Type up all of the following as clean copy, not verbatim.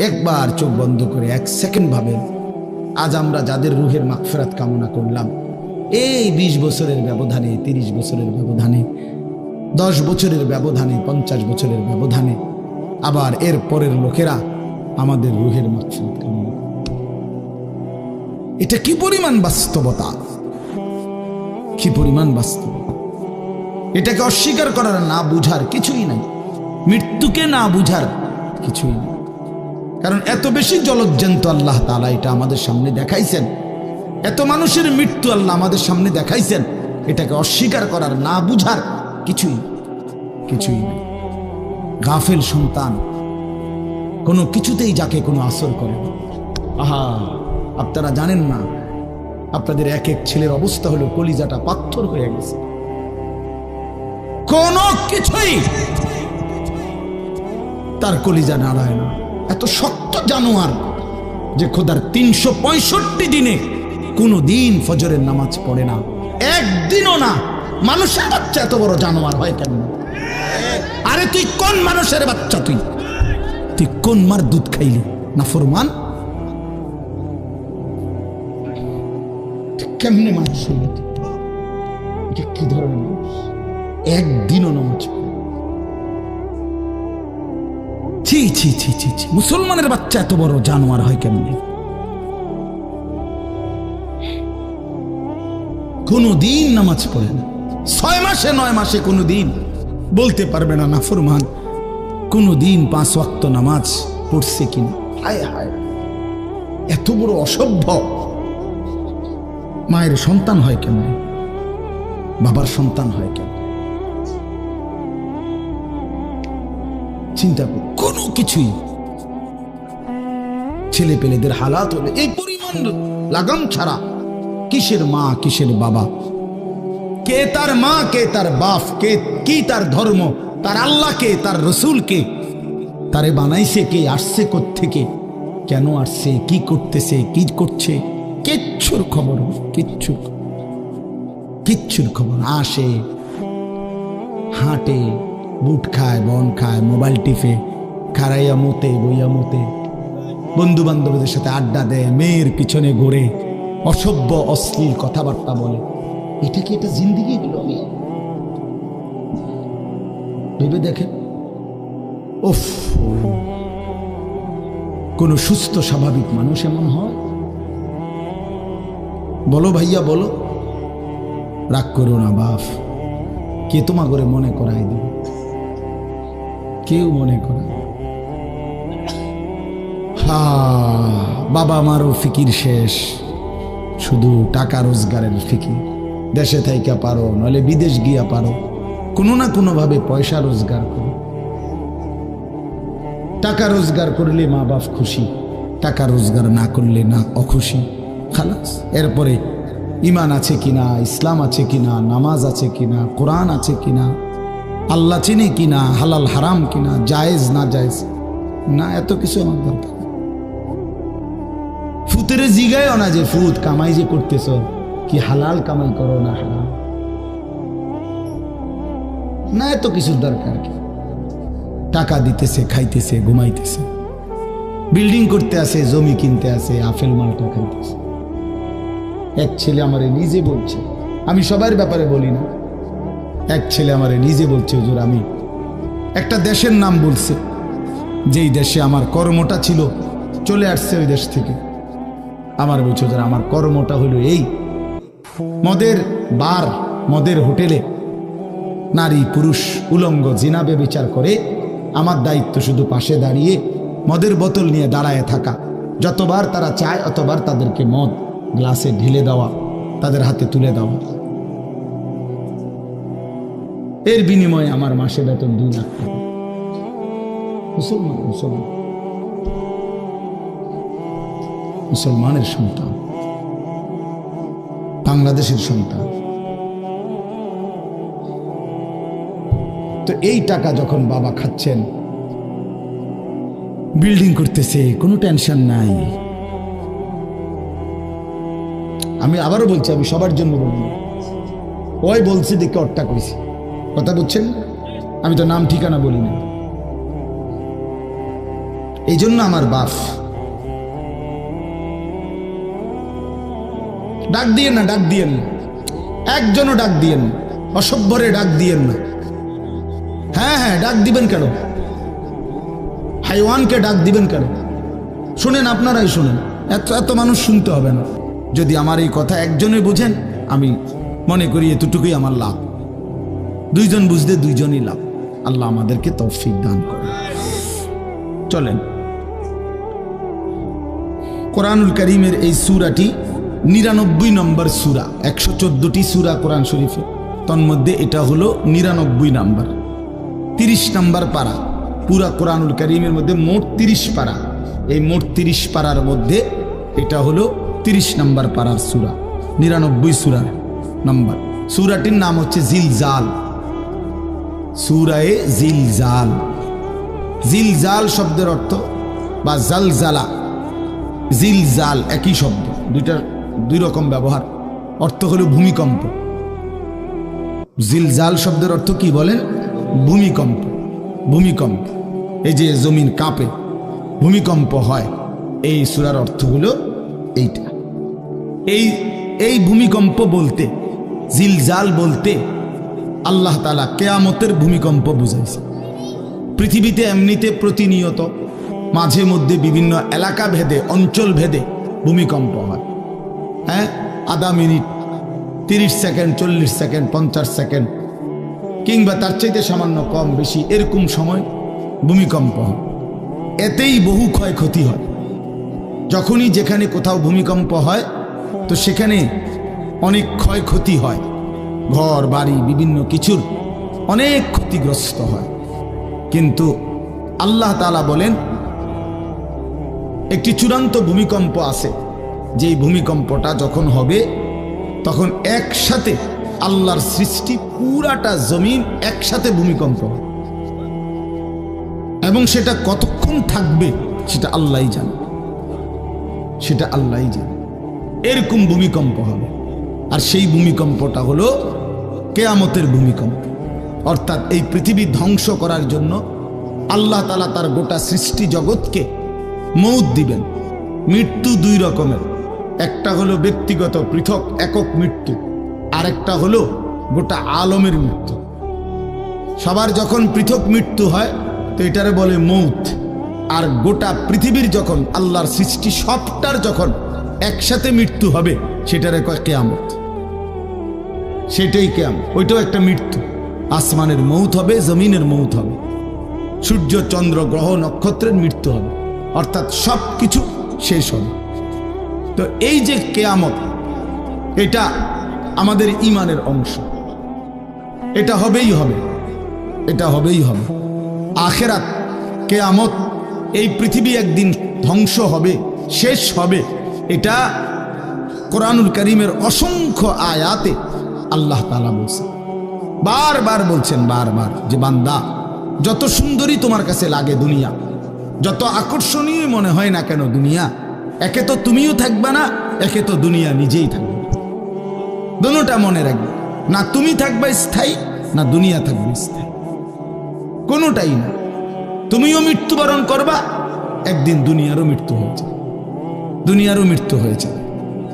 একবার চোখ বন্ধ করে 1 সেকেন্ড ভাবেন, আজ আমরা যাদের রুহের মাগফিরাত কামনা করলাম, এই 20 বছরের ব্যবধানে, 30 বছরের ব্যবধানে, 10 বছরের ব্যবধানে, 50 বছরের ব্যবধানে, আবার এর পরের লোকেরা আমাদের রুহের মাগফিরাত কামনা করে। এটা কি পরিমাণ বাস্তবতা, কি পরিমাণ বাস্তব! এটাকে অস্বীকার করার, না বুঝার কিছুই নাই, মৃত্যুকে না বুঝার কিছুই নেই। কারণ এত বেশি জলজ্জান্ত আল্লাহ তাআলা এটা আমাদের সামনে দেখাইছেন, এত মানুষের মৃত্যু আল্লাহ আমাদের সামনে দেখাইছেন, এটাকে অস্বীকার করার, না বুঝার কিছুই কিছুই নেই। গাফেল সন্তান কোনো কিছুতেই যাকে কোনো আসর করে না। আহা, আপনারা জানেন না, আপনাদের এক এক ছেলের অবস্থা হলো কলিজাটা পাথর হয়ে গেছে, কোনো কিছুই তার কলিজা নাড়ায় না। এত শক্ত জানোয়ার যে খোদার 365 দিনে কোনো দিন ফজরের নামাজ পড়ে না, একদিনও না। মানুষের বাচ্চা এত বড় জানোয়ার হয় কেন? আরে তুই কোন মানুষের বাচ্চা? তুই কোন মার দুধ খাইলি? নাফরমান! কেমনে মানুষ হইল? এটা কি ধরনের মানুষ? একদিনও নামাজ পড়ে? ছি ছি ছি ছি ছি! মুসলমানের বাচ্চা এত বড় জানোয়ার হয় কেমনে? কোনদিন নামাজ পড়ে না, 6 মাসে 9 মাসে কোনদিন বলতে পারবে না নাফরমান কোনদিন 5 ওয়াক্ত নামাজ পড়ছে কিনা। হায় হায়, এত বড় অসভ্য! মায়ের সন্তান হয় কেমনে? বাবার সন্তান হয় কেমনে? চিন্তা কর, কোনো কিছুই ছেলে পেলেদের হালাত হলে এই পরিমাণ লাগাম ছাড়া। কিসের মা, কিসের বাবা, কে তার মা, কে তার বাপ, কে কি তার ধর্ম, তার আল্লাহকে, তার রসুলকে, তারে বানাইছে কে, আসছে কোত্থেকে, কেন আসছে, কি করতেছে, কি করছে, কিচ্ছুর খবর, কিচ্ছুর খবর। আসে, হাঁটে, বুট খায়, বন খায়, মোবাইল টিপে, খারাইয়া মতে, বইয়া মতে, বন্ধু বান্ধবদের সাথে আড্ডা দেয়, মেয়ের পিছনে ঘুরে, অসভ্য অশ্লীল কথাবার্তা বলে। এটা কি এটা জিন্দিগি? এগুলো ভেবে দেখেন। উফ, কোন সুস্থ স্বাভাবিক মানুষ এমন হয়? বলো ভাইয়া, বলো। রাগ করো না বাপ, কে তোমা করে মনে করাই দেবে? কেউ মনে করায়। হা, বাবা মারও ফিকির শেষ, শুধু টাকা রোজগারের ফিকির। দেশে থাইকা পারো, নইলে বিদেশ গিয়া পারো, কোনো না কোনো ভাবে পয়সা রোজগার করো। টাকা রোজগার করলে মা বাপ খুশি, টাকা রোজগার না করলে না অখুশি, খালাস। এরপরে ইমান আছে কিনা, ইসলাম আছে কিনা, নামাজ আছে কিনা, কোরআন আছে কিনা, আল্লাহ চিনে কিনা, হালাল হারাম কিনা, জায়েজ না জায়েজ না, এত কিছু আমার দরকার। ফুতের জিগায়ও না যে ফুত কামাই যে করতেছ, কি হালাল কামাই করো না হারাম না, এত কিছুর দরকার কি? টাকা দিতেছে, খাইতেছে, ঘুমাইতেছে, বিল্ডিং করতে আসে, জমি কিনতে আসে, আপেল মালটা খাইতেছে। এক ছেলে আমারে নিজে বলছে, আমি সবার ব্যাপারে বলি না, এক ছেলে আমারে নিজে বলছে, হুজুর আমি একটা দেশের নাম বলছে, যেই দেশে আমার কর্মটা ছিল, চলে আসছে ওই দেশ থেকে। আমার বলছে, হুজুর আমার কর্মটা হলো এই, মদের বার, মদের হোটেলে নারী পুরুষ উলঙ্গ জিনা ব্যভিচার করে, আমার দায়িত্ব শুধু পাশে দাঁড়িয়ে মদের বোতল নিয়ে দাঁড়ায় থাকা, যতবার তারা চায় অতবার তাদেরকে মদ গ্লাসে ঢেলে দেওয়া, তাদের হাতে তুলে দেওয়া। এর বিনিময়ে আমার মাসে বেতন 2 লাখ টাকা। মুসলমান, মুসলমান, মুসলমানের সন্তান, বাংলাদেশের সন্তান। তো এই টাকা যখন বাবা খাচ্ছেন, বিল্ডিং করতেছে, কোনো টেনশন নাই। আমি আবারও বলছি, আমি সবার জন্য বলি, ওই বলছি দেখে অট্টা কইছি, কথা বুঝছেন? আমি তো নাম ঠিকানা বলি না। এই জন্য আমার বাপ, ডাক দিয়েন না, ডাক দিয়েন না, একজনও ডাক দিয়েন না, অসভ্যরে ডাক দিয়েন না। হ্যাঁ হ্যাঁ, ডাক দিবেন কেন? হাইওয়ানকে ডাক দিবেন কেন? শুনেন, আপনারাই শুনেন, এত এত মানুষ শুনতে হবে না। যদি আমার এই কথা একজনে বুঝেন, আমি মনে করি এতটুকুই আমার লাভ। দুইজন বুঝতে দুইজনই লাভ। আল্লাহ আমাদেরকে তৌফিক দান করে। চলেন, কোরআনুল কারীমের এই সূরাটি 99 নম্বর সূরা। 114টি সূরা কোরআন শরীফে, তন্মধ্যে এটা হলো 99 নম্বর, 30 নম্বর পারা। পুরা কোরআনুল কারীমের মধ্যে মোট 30 পারা। এই মোট 30 পারার মধ্যে এটা হলো 30 নম্বর পারার সূরা, 99 সূরা নম্বর। সূরাটির নাম হচ্ছে জিলজাল, সূরায়ে জিলজাল। জিলজাল শব্দের অর্থ বা জালজালা, জিলজাল একই শব্দ, দুইটার দুই রকম ব্যবহার। অর্থ হলো ভূমিকম্প। জিলজাল শব্দের অর্থ কি বলেন? ভূমিকম্প। ভূমিকম্প, এই যে জমিন কাঁপে, ভূমিকম্প হয়, এই সূরার অর্থ হলো এইটা। এই ভূমিকম্প বলতে, জিলজাল বলতে আল্লাহ তাআলা কিয়ামতের ভূমিকম্প বুঝাইছে। পৃথিবীতে এমনিতে প্রতিনিয়ত মাঝে মধ্যে বিভিন্ন এলাকা ভেদে, অঞ্চল ভেদে ভূমিকম্প হয়। হ্যাঁ, আধা মিনিট, 30 সেকেন্ড, 40 সেকেন্ড, 50 সেকেন্ড, কিংবা তার চাইতে সামান্য কম বেশি এরকম সময় ভূমিকম্প হয়। এতেই বহু ক্ষয়ক্ষতি হয়। যখনই যেখানে কোথাও ভূমিকম্প হয়, তো সেখানে অনেক ক্ষয়ক্ষতি হয়, ঘর বাড়ি বিভিন্ন কিছুর অনেক ক্ষতিগ্রস্ত হয়। কিন্তু আল্লাহ তাআলা বলেন একটি চূড়ান্ত ভূমিকম্প আছে, যেই ভূমিকম্পটা যখন হবে তখন একসাথে আল্লাহর সৃষ্টি পুরাটা জমিন একসাথে ভূমিকম্প হবে, এবং সেটা কতক্ষণ থাকবে সেটা আল্লাহই জানে, সেটা আল্লাহই জানে। এরকম ভূমিকম্প হবে, আর সেই ভূমিকম্পটা হলো কিয়ামতের ভূমিকম্প। অর্থাৎ এই পৃথিবী ধ্বংস করার জন্য আল্লাহ তাআলা তার গোটা সৃষ্টি জগৎকে মৌত দিবেন। মৃত্যু দুই রকমের, একটা হলো ব্যক্তিগত পৃথক একক মৃত্যু, আর একটা হলো গোটা আলমের মৃত্যু। সবার যখন পৃথক মৃত্যু হয় তো এটারে বলে মৌত, আর গোটা পৃথিবীর যখন আল্লাহর সৃষ্টি সবটার যখন একসাথে মৃত্যু হবে সেটারে কয় কিয়ামত। সেটাই কিয়ামত, ওইটাও একটা মৃত্যু। আসমানের মৌত হবে, জমিনের মৌত হবে, সূর্য চন্দ্র গ্রহ নক্ষত্রের মৃত্যু হবে, অর্থাৎ সব কিছু শেষ হবে। তো এই যে কিয়ামত, এটা আমাদের ঈমানের অংশ, এটা হবেই হবে, এটা হবেই হবে। আখিরাত, কিয়ামত, এই পৃথিবী একদিন ধ্বংস হবে, শেষ হবে, এটা কোরআনুল কারীমের অসংখ্য আয়াতে আল্লাহ তাআলা বলছেন, বারবার বলছেন, বারবার, যে বান্দা যত সুন্দরী তোমার কাছে লাগে দুনিয়া, যত আকর্ষণীয় মনে হয় না কেন দুনিয়া, একে তো তুমিও থাকবে না, একে তো দুনিয়া নিজেই থাকবে। দুটোটা মনে রাখবে, না তুমি থাকবে স্থায়ী, না দুনিয়া থাকবে স্থায়ী, কোনোটাই না। তুমিও মৃত্যুবরণ করবা, একদিন দুনিয়ারও মৃত্যু হয়ে যাবে, দুনিয়ারও মৃত্যু হয়ে যাবে।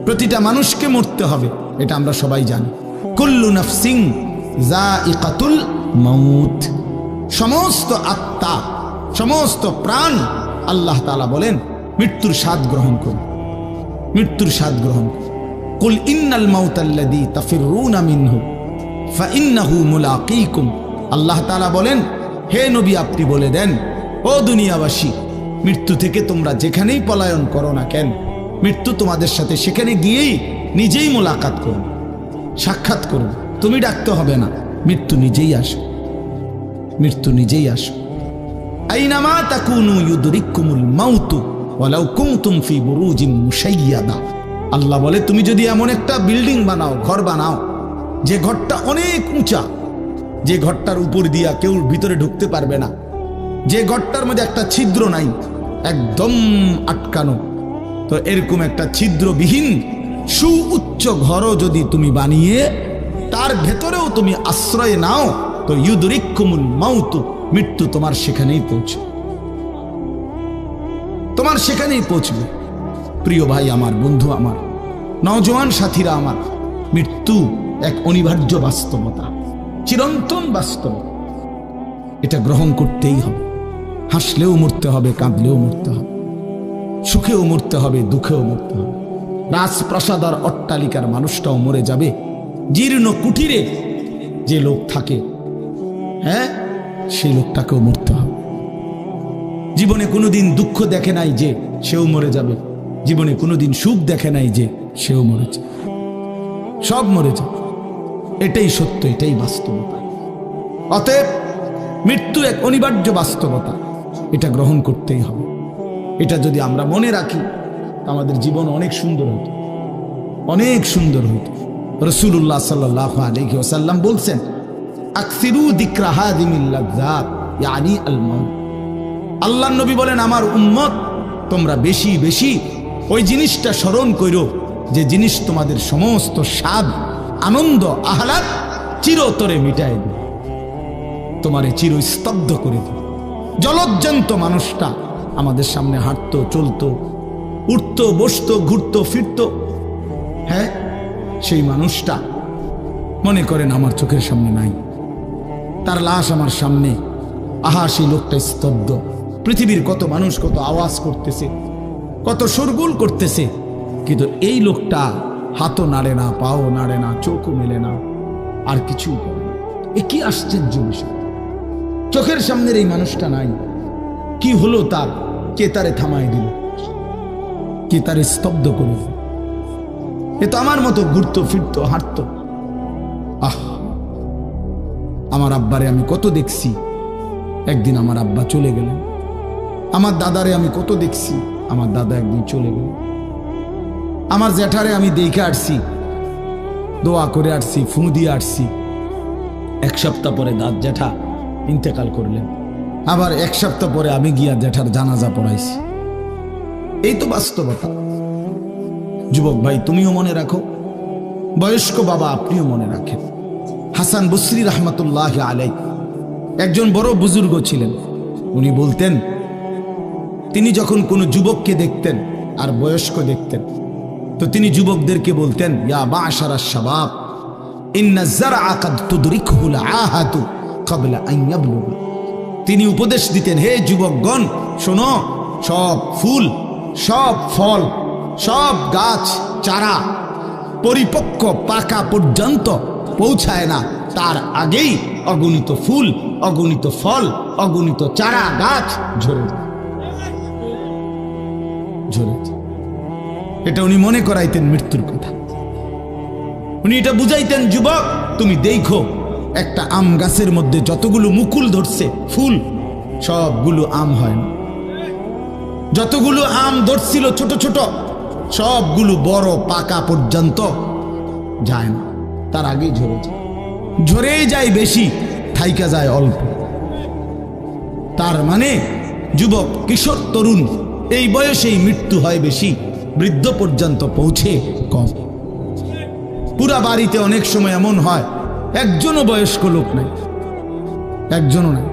প্রতিটা মানুষকে মরতে হবে, এটা আমরা সবাই জানি। কুল্লু নাফসিন যায়িকাতুল মাউত, সমস্ত আত্মা, সমস্ত প্রাণ, আল্লাহ তাআলা বলেন মৃত্যুর স্বাদ গ্রহণ করুন, মৃত্যুর স্বাদ গ্রহণ করুন। কুল ইন্নাল মাউতাল্লাযী তাফিররুনা মিনহু ফাইন্নাহু মুলাকীকুম। আল্লাহ তাআলা বলেন, হে নবী আপনি বলে দেন, ও দুনিয়াবাসী, মৃত্যু থেকে তোমরা যেখানেই পলায়ন করো না কেন, মৃত্যু তোমাদের সাথে সেখানে গিয়েই নিজেই মোলাকাত করুন, সাক্ষাৎ করুন। তুমি ডাকতে হবে না, মৃত্যু নিজেই আসে, মৃত্যু নিজেই আসে। আইনামা তাকুনু ইউদরিকুমুল মাউতু ওয়ালাউ কুনতুম ফি বুরুজিন মুশাইয়াদা। আল্লাহ বলে, তুমি যদি এমন একটা বিল্ডিং বানাও, ঘর বানাও, যে ঘরটা অনেক উঁচা, যে ঘরটার উপর দিয়া কেউ ভিতরে ঢুকতে পারবে না, যে ঘরটার মধ্যে একটা ছিদ্র নাই, একদম আটকানো, তো এরকম একটা ছিদ্রবিহীন সুউচ্চ ঘরও যদি তুমি বানিয়ে তার ভেতরেও তুমি আশ্রয় নাও, তো ইউদরিকুমুল মাউতু, মৃত্যু তোমার সেখানেই পৌঁছে। তোমার সেখানেই পৌঁছবে। প্রিয় ভাই আমার, বন্ধু আমার, নওজোয়ান সাথীরা আমার, মৃত্যু এক অনিবার্য বাস্তবতা, চিরন্তন বাস্তবতা। এটা গ্রহণ করতেই হবে। হাসলেও মরতে হবে, কাঁদলেও মরতে হবে, সুখেও মরতে হবে, দুঃখেও মরতে হবে। রাজপ্রাসাদ আর অট্টালিকার মানুষটাও মরে যাবে। জীর্ণ কুঠিরে যে লোক থাকে, হ্যাঁ, সেই লোকটাকেও মরতে হবে। জীবনে কোনোদিন দুঃখ দেখে নাই যে সেও মরে যাবে, জীবনে কোনোদিন সুখ দেখে নাই যে সেও মরে যাবে, সব মরে যাবে। এটাই সত্য, এটাই বাস্তবতা। অতএব মৃত্যু এক অনিবার্য বাস্তবতা, এটা গ্রহণ করতেই হবে। এটা যদি আমরা মনে রাখি, আমাদের জীবন অনেক সুন্দর হতো, অনেক সুন্দর হতো। রাসূলুল্লাহ সাল্লাল্লাহু আলাইহি ওয়াসাল্লাম বলছেন, আকসিরু যিকরা হাযিমিল লাযযাত ইয়ানি আল মাউত। আল্লাহর নবী বলেন, আমার উম্মত তোমরা বেশি বেশি ওই জিনিসটা স্মরণ করো যে জিনিস তোমাদের সমস্ত স্বাদ, আনন্দ, আহ্লাদ চিরতরে মিটায় দেবে, তোমারে চিরস্তব্ধ করে দেবে। জলজ্জান্ত মানুষটা আমাদের সামনে হাঁটতো, চলতো, উঠতো, বসতো, ঘুরতো, ফিরতো, হ্যাঁ, সেই মানুষটা মনে করেন আমার চোখের সামনে নাই, তার লাশ আমার সামনে। আহা, সেই লোকটা স্তব্ধ। পৃথিবীর কত মানুষ কত আওয়াজ করতেছে, কত শোরগোল করতেছে, কিন্তু এই লোকটা হাতও নাড়ে না, পাও নাড়ে না, চোখও মেলে না, আর কিছু করে না। এ কি আশ্চর্য বিষয়! চোখের সামনের এই মানুষটা নাই, কি হলো তার? কে তারে থামাই দিল? কে তারে স্তব্ধ করে দিল? এ তো আমার মতো ঘুরতো, ফিরতো, হাঁটতো। আহ, আমার আব্বারে আমি কত দেখছি, একদিন আমার আব্বা চলে গেলেন। আমার দাদারে আমি কত দেখছি, আমার দাদা একদিন চলে গেলেন। আমার জ্যাঠারে আমি দেখে আসছি, দোয়া করে আসছি, ফু দিয়ে আসছি। এক সপ্তাহ পরে দাদ জ্যাঠা ইন্তেকাল করলেন। আবার এক সপ্তাহ পরে আমি গিয়া জ্যাঠার জানাজা পড়াইছি। এই তো বাস্তবতা। যুবক ভাই, তুমিও মনে রাখো, বয়স্ক বাবা আপনিও মনে রাখেন। হাসান বসরি রহমতুল্লাহ আলাইহি একজন বড় বুজুর্গ ছিলেন। উনি বলতেন, তিনি যখন কোনো যুবককে দেখতেন আর বয়স্ক দেখতেন, তো তিনি যুবকদেরকে বলতেন, ইয়া মা'শারাশ শাবাব ইন্না যারআ কাদ তুদরিকুহুল আহাতু ক্বাবলা আন ইয়াবলুগা। তিনি উপদেশ দিতেন, হে যুবকগণ শোনো, সব ফুল, সব ফল, সব গাছ চারা পরিপক্ক পাকা পর্যন্ত পৌঁছায় না, তার আগেই অগণিত ফুল, অগণিত ফল, অগণিত চারা গাছ ঝরে যায়। এটা উনি মনে করাইতেন মৃত্যুর কথা। উনি এটা বুঝাইতেন, যুবক তুমি দেখো, একটা আম গাছের মধ্যে যতগুলো মুকুল ধরছে ফুল, সবগুলো আম হয় না। যতগুলো আম ধরছিল ছোট ছোট, সবগুলো বড় পাকা পর্যন্ত যায় না, তার আগেই ঝরে যায়। ঝরেই যায় বেশি, থাইকা যায় অল্প। তার মানে যুবক, কিশোর, তরুণ এই বয়সেই মৃত্যু হয় বেশি, বৃদ্ধ পর্যন্ত পৌঁছে কম। পুরা বাড়িতে অনেক সময় এমন হয় একজনও বয়স্ক লোক নাই, একজনও নাই।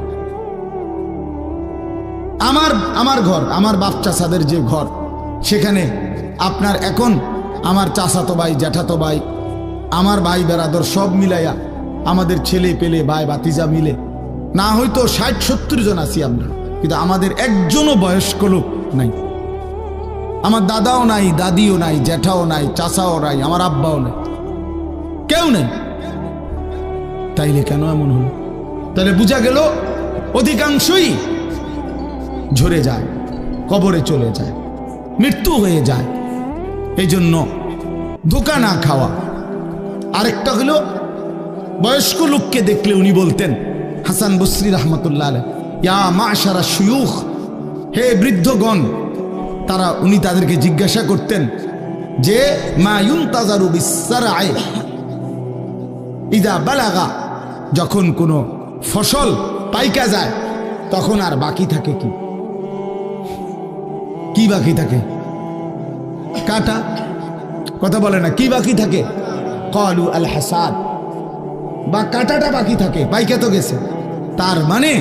আমার ঘর, আমার বাপ চাচাদের যে ঘর, সেখানে আপনার এখন আমার চাচাতো ভাই, জ্যাঠাতো ভাই, আমার ভাই বেরাদর সব মিলাইয়া আমাদের ছেলে পেলে ভাই বাতিজা মিলে না হয়তো 60-70 জন আছি আমরা, কিন্তু আমাদের একজনও বয়স্ক লোক নাই। আমার দাদাও নাই, দাদিও নাই, জ্যাঠাও নাই, চাচাও নাই, আমার আব্বাও নাই, কেউ নেই। তাইলে কেন এমন হলো? তাহলে বোঝা গেল অধিকাংশই ঝরে যায়, কবরে চলে যায়, মৃত্যু হয়ে যায়। এই জন্য ধোঁকা না খাওয়া। আরেকটা হলো, বয়স্ক লোককে দেখলে উনি বলতেন, হাসান বসরি রহমতুল্লাহ আলাইহি, ইয়া মা'শারা শুয়ুখ, হে বৃদ্ধগণ। উনি তাদেরকে জিজ্ঞাসা করতেন যে, মা ইউনতাজারু বিসসারআ ইযা বালাগা, যখন কোনো ফসল পাইকা যায় তখন আর বাকি থাকে কি? কি বাকি থাকে? কাটা। কথা বলে না, কি বাকি থাকে? ক্বালু আল হাসাদ, বা কাটাটা বাকি থাকে, পাইকা তো গেছে। তার মানে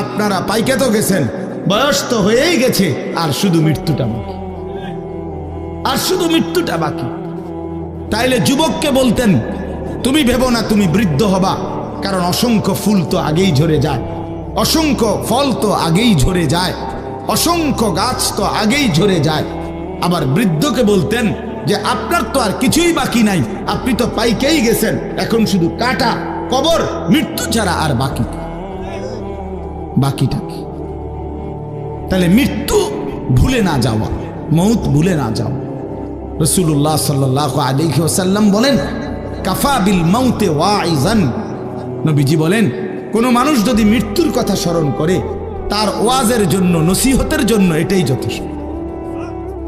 আপনারা পাইকা তো গেছেন, বয়স তো হয়েই গেছে, আর শুধু মৃত্যুটা বাকি, আর শুধু মৃত্যুটা বাকি। তাইলে যুবককে বলতেন, তুমি ভেবো না তুমি বৃদ্ধ হবা, কারণ অসংখ্য ফুল তো আগেই ঝরে যায়, অসংখ্য ফল তো আগেই ঝরে যায়, অসংখ্য গাছ তো আগেই ঝরে যায়। আবার বৃদ্ধকে বলতেন যে আপনার তো আর কিছুই বাকি নাই, আপনি তো পাইকেই গেছেন, এখন শুধু কাটা, কবর, মৃত্যু ছাড়া আর বাকিটা কি? তাহলে মৃত্যু ভুলে না যাওয়া, মৌত ভুলে না যাওয়া। রাসূলুল্লাহ সাল্লাল্লাহু আলাইহি ওয়াসাল্লাম বলেন, কাফা বিল মাউতে ওয়াইজান। নবীজি বলেন, কোন মানুষ যদি মৃত্যুর কথা স্মরণ করে, তার ওয়াজের জন্য, নসিহতের জন্য এটাই যথেষ্ট,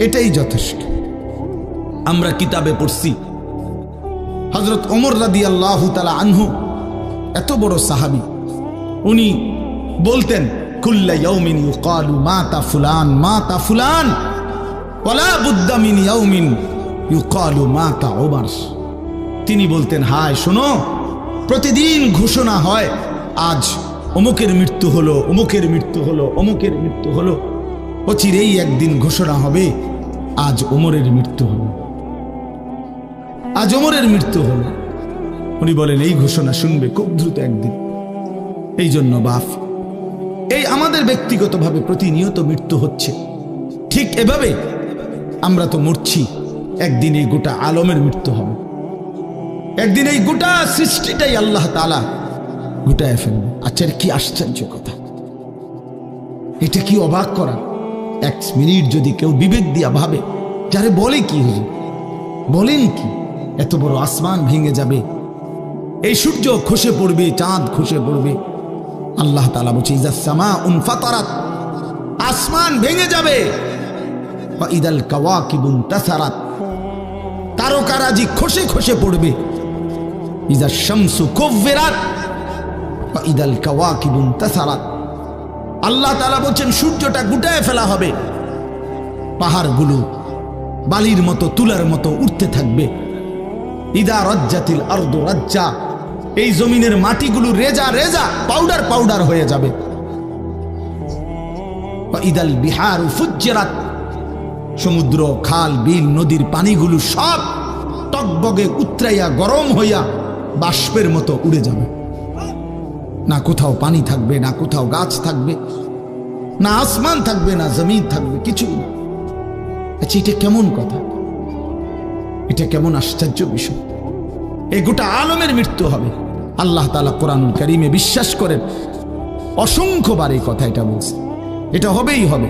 এটাই যথেষ্ট। আমরা কিতাবে পড়ছি, হযরত ওমর রাদিয়াল্লাহু তাআলা আনহু, এত বড় সাহাবী, উনি বলতেন, কুল্লা ইয়াউমিন ইউকালু মাতা ফুলান মাতা ফুলান ওয়ালা বুদ্দা মিন ইয়াউমিন ইউকালু মাতা ওমর। তিনি বলতেন, হায় শোনো, প্রতিদিন ঘোষণা হয় আজ অমুকের মৃত্যু হলো, অমুকের মৃত্যু হলো, অমুকের মৃত্যু হলো। অচিরেই একদিন ঘোষণা হবে আজ ওমরের মৃত্যু হলো, আজ ওমরের মৃত্যু হলো। উনি বলেন, এই ঘোষণা শুনবে খুব দ্রুত একদিন। এই জন্য বাপ, এই আমাদের ব্যক্তিগতভাবে প্রতিনিয়ত মৃত্যু হচ্ছে, ঠিক এভাবে আমরা তো মরছি, একদিন এই গোটা আলমের মৃত্যু হবে, একদিন এই গোটা সৃষ্টিটাই আল্লাহ তাআলা গোটায় ফেলবে। আচ্ছা, কি আশ্চর্য কথা, এটা কি অবাক করা। এক মিনিট যদি কেউ বিবেক দিয়া ভাবে, যারে বলে কি হুজুর, বলেন কি, এত বড় আসমান ভেঙে যাবে, এই সূর্য খসে পড়বে, চাঁদ খসে পড়বে। আল্লাহ তাআলা বলছে, ইযা সামাউন ফাতারাত, আসমান ভেঙে যাবে, ওয়া ইদাল কাওয়াকিবুন তাসারাত, তারকারাজি খসে খসে পড়বে, ইযা শামসু কুব্বিরাত ওয়া ইদাল কাওয়াকিবুন তাসারাত। আল্লাহ তাআলা বলছেন, সূর্যটা গুটায় ফেলা হবে, পাহাড়গুলো বালির মতো, তুলার মতো উঠতে থাকবে। ইদা রাজ্জাতিল আরদু রাজ্জা, এই জমিনের মাটিগুলো রেজা রেজা, পাউডার পাউডার হয়ে যাবে। ওয়া ইদাল বিহারু ফুজ্জিরাত, সমুদ্র, খাল, বিল, নদীর পানিগুলো সব টকবগে উতরাইয়া গরম হইয়া বাষ্পের মতো উড়ে যাবে। না কোথাও পানি থাকবে, না কোথাও গাছ থাকবে, না আসমান থাকবে, না জমিন থাকবে, কিছু না। আচ্ছা, এটা কেমন কথা, এটা কেমন আশ্চর্য বিষয়। এই গোটা আলমের মৃত্যু হবে। আল্লাহ তাআলা কোরআনুল কারীমে বিশ্বাস করেন, অসংখ্যবার এই কথা এটা বলছে, এটা হবেই হবে।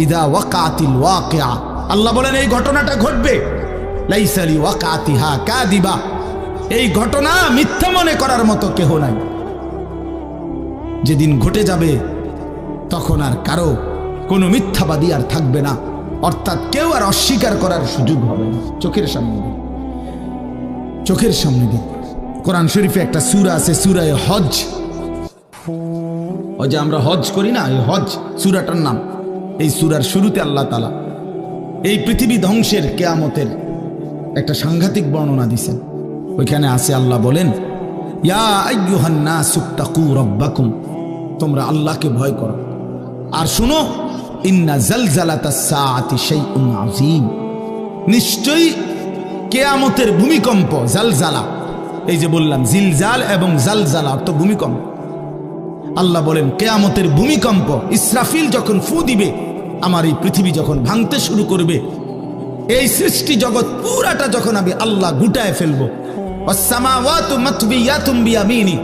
ইদা ওয়াকাতিল ওয়াকিআ, আল্লাহ বলেন এই ঘটনাটা ঘটবে। লাইসা লি ওয়াকাতিহা কাযিবা, এই ঘটনা মিথ্যা মনে করার মতো কেহ নাই। যেদিন ঘটে যাবে তখন আর কারো কোনো মিথ্যাবাদী আর থাকবে না, অর্থাৎ কেউ আর অস্বীকার করার সুযোগ হবে না। চোখের সামনে দিন, চোখের সামনে দিন। কোরআন শরীফে একটা সূরা আছে, সূরা হজ। ওই যে আমরা হজ করি না, এই হজ সূরাটার নাম। এই সূরার শুরুতে আল্লাহ তাআলা এই পৃথিবী ধ্বংসের, কিয়ামতের একটা সাংঘাতিক বর্ণনা দিয়েছেন। ওইখানে আছে, আল্লাহ বলেন, ইয়া আইয়ুহান নাসুত্তাকু রাব্বাকুম, তোমরা আল্লাহকে ভয় করো। আর শুনো, ইন্না জালজালাতাস সাআতি শাইউন আযীম, নিশ্চয়ই কিয়ামতের ভূমিকম্প, জালজালা, এই যে বললাম জিলজাল এবং জালজালা অর্থ ভূমিকম্প। আল্লাহ বলেন কিয়ামতের ভূমিকম্প, ইসরাফিল যখন ফু দিবে, আমার এই পৃথিবী যখন ভাঙতে শুরু করবে, এই সৃষ্টি জগৎ পুরাটা যখন আমি আল্লাহ গুটায় ফেলবো, ওয়াসসামাওয়াতু মাতবিয়াতুম বিয়ামিনি,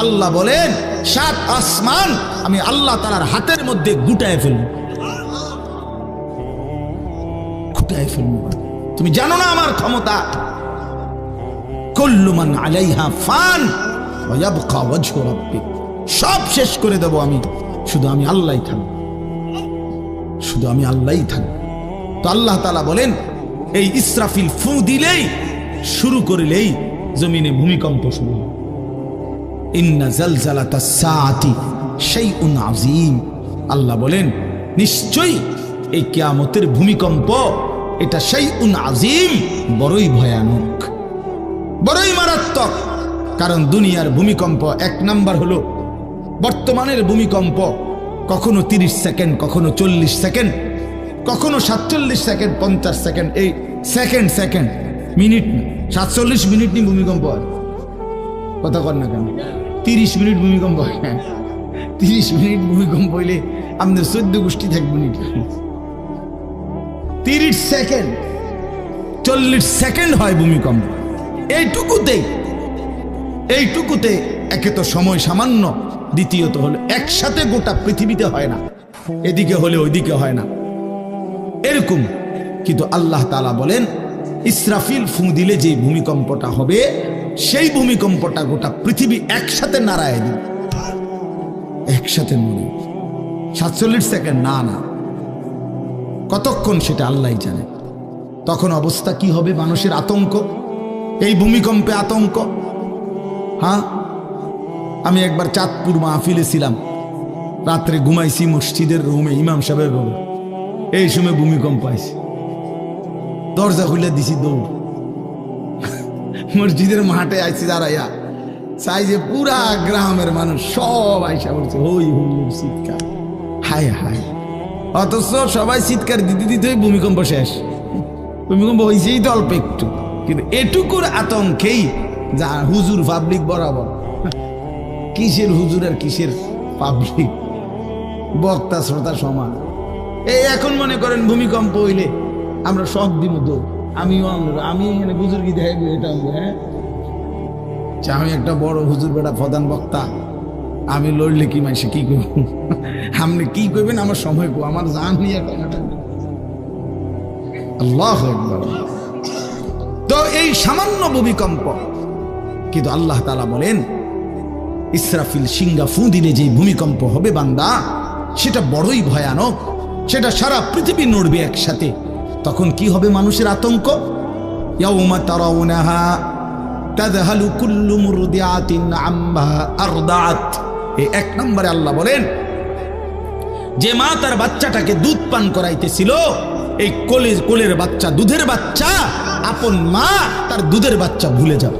আল্লাহ বলেন 7 আসমান আমি আল্লাহ তাআলার হাতের মধ্যে গুটায় ফেলবো, গুটায় ফেলবো। তুমি জানো না আমার ক্ষমতা। কুল্লু মান আলাইহা ফান ওয়া ইয়াবকা ওয়াজহু রাব্বিক, সব শেষ করে দেব আমি, শুধু আমি আল্লাহই থাকব, শুধু আমি আল্লাহই থাকব। তো আল্লাহ তাআলা বলেন, এই ইসরাফিল ফু দিলেই, শুরু করলেই জমিনে ভূমিকম্প শুরু হবে। ইন্না জালজালাতাস সাআতি শাইউন আযীম, আল্লাহ বলেন নিশ্চয়ই এই কিয়ামতের ভূমিকম্প, এটা শাইউন আযীম, বড়ই ভয়ানক, বড়ই মারাত্মক। কারণ দুনিয়ার ভূমিকম্প, এক নাম্বার হলো বর্তমানের ভূমিকম্প কখনো 30 সেকেন্ড, কখনো 40 সেকেন্ড, কখনো 47 সেকেন্ড, 50 সেকেন্ড, এই সেকেন্ড মিনিট না, 47 মিনিট নি ভূমিকম্প হয়। কথা কর না কেন? 30 মিনিট ভূমিকম্প হয়। 30 মিনিট ভূমিকম্প হইলে আমাদের 14 গোষ্ঠী থাকবে মিনিট। 30 সেকেন্ড, 40 সেকেন্ড হয় ভূমিকম্প। এইটুকুতে একে তো সময় সামান্য, দ্বিতীয়ত হলো একসাথে গোটা পৃথিবীতে হয় না, এদিকে হলে ওইদিকে হয় না এরকম। কিন্তু আল্লাহ তাআলা বলেন ইসরাফিল ফু দিলে যে ভূমিকম্পটা হবে, সেই ভূমিকম্পটা গোটা পৃথিবী একসাথে নাড়ায় দিবে, একসাথে নড়ে। 47 সেকেন্ড না, কতক্ষণ সেটা আল্লাহই জানে। তখন অবস্থা কি হবে? মানুষের আতঙ্ক, এই ভূমিকম্পে আতঙ্ক। হ্যাঁ, আমি একবার চাঁদপুর মাহফিলে ছিলাম, রাত্রে ঘুমাইছি মসজিদের রুমে, ইমাম সাহেবের রুমে। এই সময় ভূমিকম্প আইছে, দরজা খুলে দিছি দৌড়। মসজিদের মাঠে আইছি দাঁড়াইয়া, চাই যে পুরা গ্রামের মানুষ সব আইসা বলছে হই হুল্লোড় চিৎকার, হায় হায়। অথচ সবাই চিৎকার দিতে দিতে ভূমিকম্প শেষ। ভূমিকম্প হয়েছেই তো অল্প একটু, কিন্তু এটুকুর আতঙ্কেই যা হুজুর পাবলিক বরাবর। কিসের হুজুর আর কিসের পাবলিক, বক্তা শ্রোতা সমান। এই এখন মনে করেন ভূমিকম্প হইলে আমরা সব দিব দৌড়। আমি এখানে বুজুর্গি দেখাইব, এটা হ্যাঁ, আমি একটা বড় হুজুর বেটা প্রধান বক্তা, আমি লড়লে কি মাইসে কি করব? আপনি কি করবেন? আমার সময় কো, আমার জান নিয়ে কথাটা। আল্লাহু আকবার। তো এই সামান্য ভূমিকম্প, কিন্তু আল্লাহ তাআলা বলেন ইসরাফিল সিংহা ফু দিলে যে ভূমিকম্প হবে বান্দা, সেটা বড়ই ভয়ানক, সেটা সারা পৃথিবী নড়বে একসাথে। তখন কি হবে মানুষের আতঙ্ক? ইয়াউমা তারাউনাহা তাযহালু কুল্লু মুরদিআতিন আম্মা আরদাআত। এই 1 নম্বরে আল্লাহ বলেন যে মা তার বাচ্চাটাকে দুধ পান করাইতেছিল, এই কোলের বাচ্চা, দুধের বাচ্চা, আপন মা তার দুধের বাচ্চা ভুলে যাবে,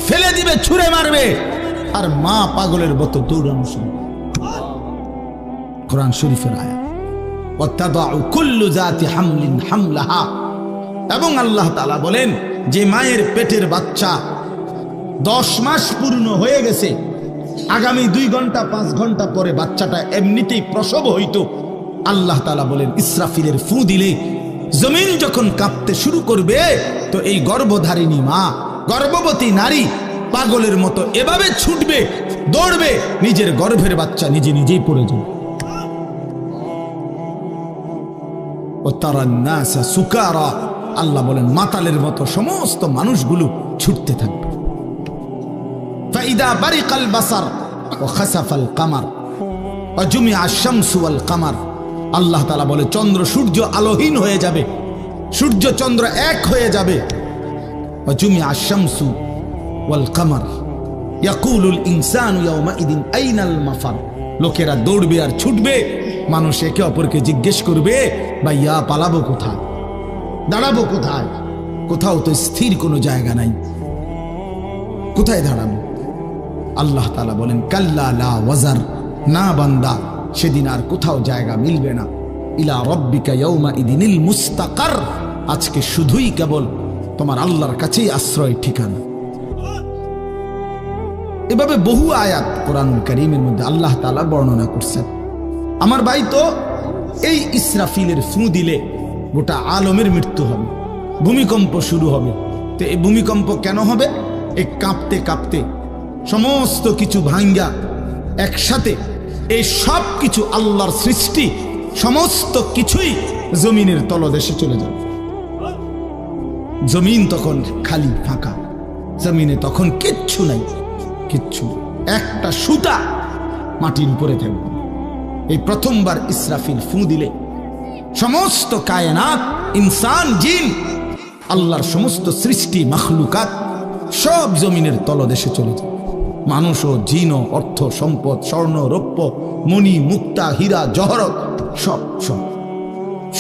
ফেলে দিবে, ছুঁড়ে মারবে, আর মা পাগলের মতো দৌড়ানো শুরু। কোরআন শরীফের আয়াত। ওয়াতাদাউ কুল্লু যাতি হামলিন হামলাহা। এবং আল্লাহ তাআলা বলেন যে মায়ের পেটের বাচ্চা 10 মাস পূর্ণ হয়ে গেছে, আগামী 2 ঘন্টা 5 ঘন্টা পরে বাচ্চাটা এমনিতেই প্রসব হইতো। আল্লাহ তাআলা বলেন ইসরাফিলের ফু দিলে জমিন যখন কাঁপতে শুরু করবে, তো এই গর্ভধারিণী মা, গর্ভবতী নারী পাগলের মতো এভাবে ছুটবে, দৌড়বে, নিজের গর্ভের বাচ্চা নিজেই পড়ে যাবে। ও তারান নাসা সুকারা, আল্লাহ বলেন মাতালের মতো সমস্ত মানুষগুলো ছুটতে থাকবে। ফাইদা বারিকাল বাসার ওয়া খাসাফাল কামার ওয়া জুমিআ আশ-শামসু ওয়াল কামার। আল্লাহ তাআলা বলে চন্দ্র সূর্য আলোহীন হয়ে যাবে, সূর্য চন্দ্র এক হয়ে যাবে। ওয়া জুমিআ আশ-শামসু ওয়াল কামার ইয়াকুলুল ইনসানু ইয়াওমাইদিন আইনাল মাফার। লোকেরা দৌড়বে আর ছুটবে, মানুষ একে অপরকে জিজ্ঞেস করবে ভাইয়া পালাবো কোথায়, দাঁড়াবো কোথায়? কোথাও তো স্থির কোনো জায়গা নাই, কোথায় দাঁড়াবো? আল্লাহ তাআলা বলেন কাল্লা লা ওয়াজার, না বান্দা, সেদিন আর কোথাও জায়গা মিলবে না। ইলা রাব্বিকা ইয়াওমাইদিনিল মুস্তাকার, আজকে শুধুই কেবল তোমার আল্লাহর কাছেই আশ্রয় ঠিকানা। এভাবে বহু আয়াত কোরআনুল কারীমের মধ্যে আল্লাহ তাআলা বর্ণনা করছেন। আমার ভাই, তো এই ইসরাফিলের ফু দিলে গোটা আলমের মৃত্যু হবে, ভূমিকম্প শুরু হবে। তো এই ভূমিকম্প কেন হবে? এই কাঁপতে কাঁপতে সমস্ত কিছু ভাঙ্গা একসাথে, এই সব কিছু আল্লাহর সৃষ্টি, সমস্ত কিছুই জমিনের তলদেশে চলে যাবে। জমিন তখন খালি ফাঁকা, জমিনে তখন কিচ্ছু নাই, কিচ্ছু, একটা সুতা মাটির উপরে থাকবে। এই প্রথমবার ইসরাফিল ফু দিলে সমস্ত কায়নাত, ইনসান, জিন, আল্লাহর সমস্ত সৃষ্টি, মাখলুকাত সব জমিনের তলদেশে চলে যায়। মানুষ ও জিন ও অর্থ সম্পদ, স্বর্ণ রৌপ্য, মণি মুক্তা, হীরা জহরত, সব সব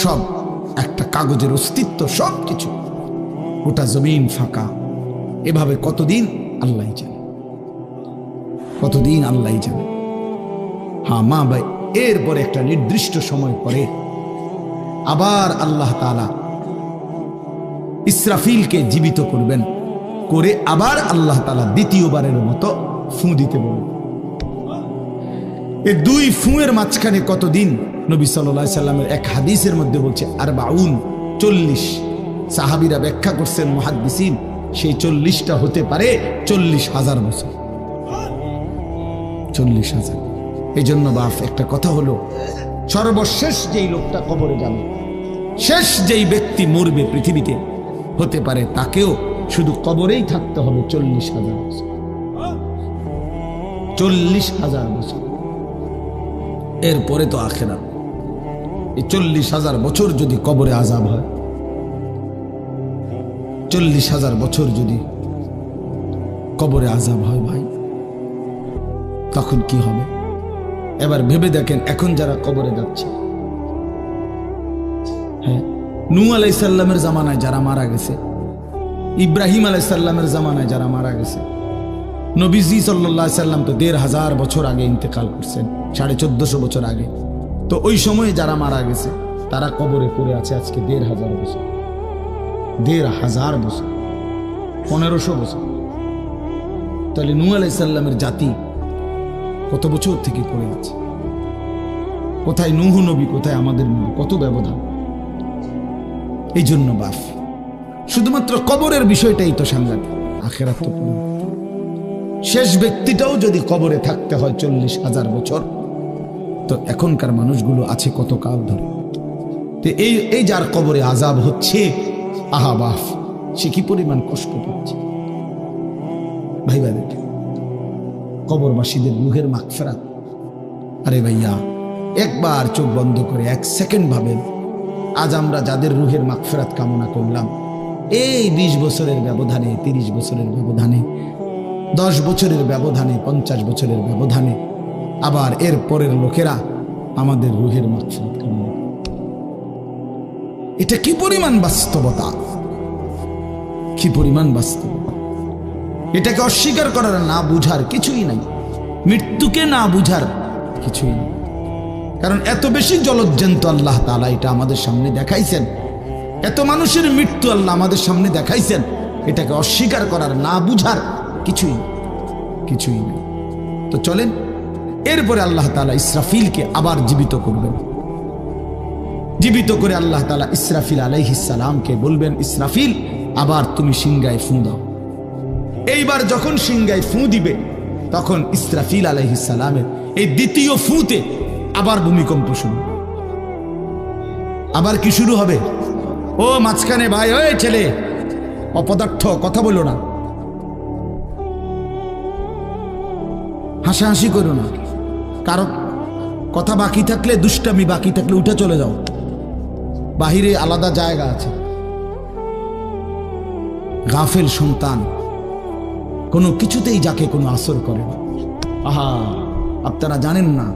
সব একটা কাগজের অস্তিত্ব, সব কিছু, গোটা জমিন ফাঁকা। এভাবে কতদিন আল্লাহই জানে, কতদিন আল্লাহই জানে। হ্যাঁ, এরপরে একটা নির্দিষ্ট সময় পরে আবার আল্লাহ তাআলা ইসরাফিলকে জীবিত করবেন, করে আবার আল্লাহ তাআলা দ্বিতীয়বারের মতো ফু দিতে বলবেন। এই দুই ফুঁয়ের মাঝখানে কতদিন? নবী সাল্লাল্লাহু আলাইহি সাল্লামের এক হাদিসের মধ্যে বলছে 40। সাহাবীরা ব্যাখ্যা করছেন, মুহাদ্দিসিন, সেই 40টা হতে পারে 40,000 বছর। 40,000। এই জন্য বাপ একটা কথা হলো, সর্বশেষ যেই লোকটা কবরে যাবে, শেষ যেই ব্যক্তি মরবে পৃথিবীতে, হতে পারে তাকেও শুধু কবরেই থাকতে হবে 40,000 বছর। 40,000 বছর। এরপরে তো আখিরাত। এই 40,000 বছর যদি কবরে আযাব হয়, 40,000 বছর যদি কবরে আযাব হয় ভাই, তখন কি হবে? এবার ভেবে দেখেন, এখন যারা কবরে যাচ্ছে, হ্যাঁ, নূহ আলাইহিস সালামের জামানায় যারা মারা গেছে, ইব্রাহিম আলাইহিস সালামের জামানায় যারা মারা গেছে, নবীজি সাল্লাল্লাহু আলাইহি সাল্লাম তো 1,500 বছর আগে ইন্তেকাল করছেন, 1450 বছর আগে। তো ওই সময়ে যারা মারা গেছে তারা কবরে পড়ে আছে আজকে 1,500 বছর, 1,500 বছর, 1500 বছর। তাহলে নূহ আলাইহিস সালামের জাতি কত বছর থেকে পড়ে আছে? কোথায় নূহ নবী, কোথায় আমাদের নবী? কত ব্যবধান! এই জন্য বাপ, শুধুমাত্র কবরের বিষয়টাই তো সাংঘাতিক, আখিরাত তো পুরো। শেষ ব্যক্তিটাও যদি কবরে থাকতে হয় 40,000 বছর, তো এখনকার মানুষগুলো আছে কত কাল ধরে। তো এই যার কবরে আযাব হচ্ছে, আহা বাপ, সে কি পরিমাণ কষ্ট পাচ্ছে ভাইবা। দেখে কবরবাসীদের রূহের মাগফিরাত। আরে ভাইয়া, একবার চোখ বন্ধ করে 1 সেকেন্ড ভাবেন, আজ আমরা যাদের রূহের মাগফিরাত কামনা করলাম, এই 20 বছরের ব্যবধানে, 30 বছরের ব্যবধানে, 10 বছরের ব্যবধানে, 50 বছরের ব্যবধানে আবার এর পরের লোকেরা আমাদের রূহের মাগফিরাত কামনা করে। এটা কি পরিমাণ বাস্তবতা, কি পরিমাণ বাস্তবতা! এটাকে অস্বীকার করার, না বুঝার কিছুই নাই, মৃত্যুকে না বুঝার কিছুই নেই। কারণ এত বেশি জলজ্জান্ত আল্লাহ তাআলা এটা আমাদের সামনে দেখাইছেন, এত মানুষের মৃত্যু আল্লাহ আমাদের সামনে দেখাইছেন, এটাকে অস্বীকার করার, না বুঝার কিছুই নেই। তো চলেন, এরপরে আল্লাহ তাআলা ইসরাফিলকে আবার জীবিত করবেন। জীবিত করে আল্লাহ তাআলা ইসরাফিল আলাইহিস সালামকে বলবেন, ইসরাফিল, আবার তুমি সিংহায় ফু দাও। এইবার যখন সিংহায় ফু দিবে, তখন ইসরাফিল আলাইহিস সালামের এই দ্বিতীয় ফুতে আবার ভূমিকম্প শুরু। আবার কি শুরু হবে? ও মাঝখানে ভাই, ওই ছেলে অপদার্থ, কথা বলো না, হাসাহাসি করো না, কারো কথা বাকি থাকলে, দুষ্টামি বাকি থাকলে উঠে চলে যাও, বাহিরে আলাদা জায়গা আছে। গাফেল সন্তান কোনো কিছুতেই যাকে কোনো আসর করে না। আহা, আপনারা জানেন না,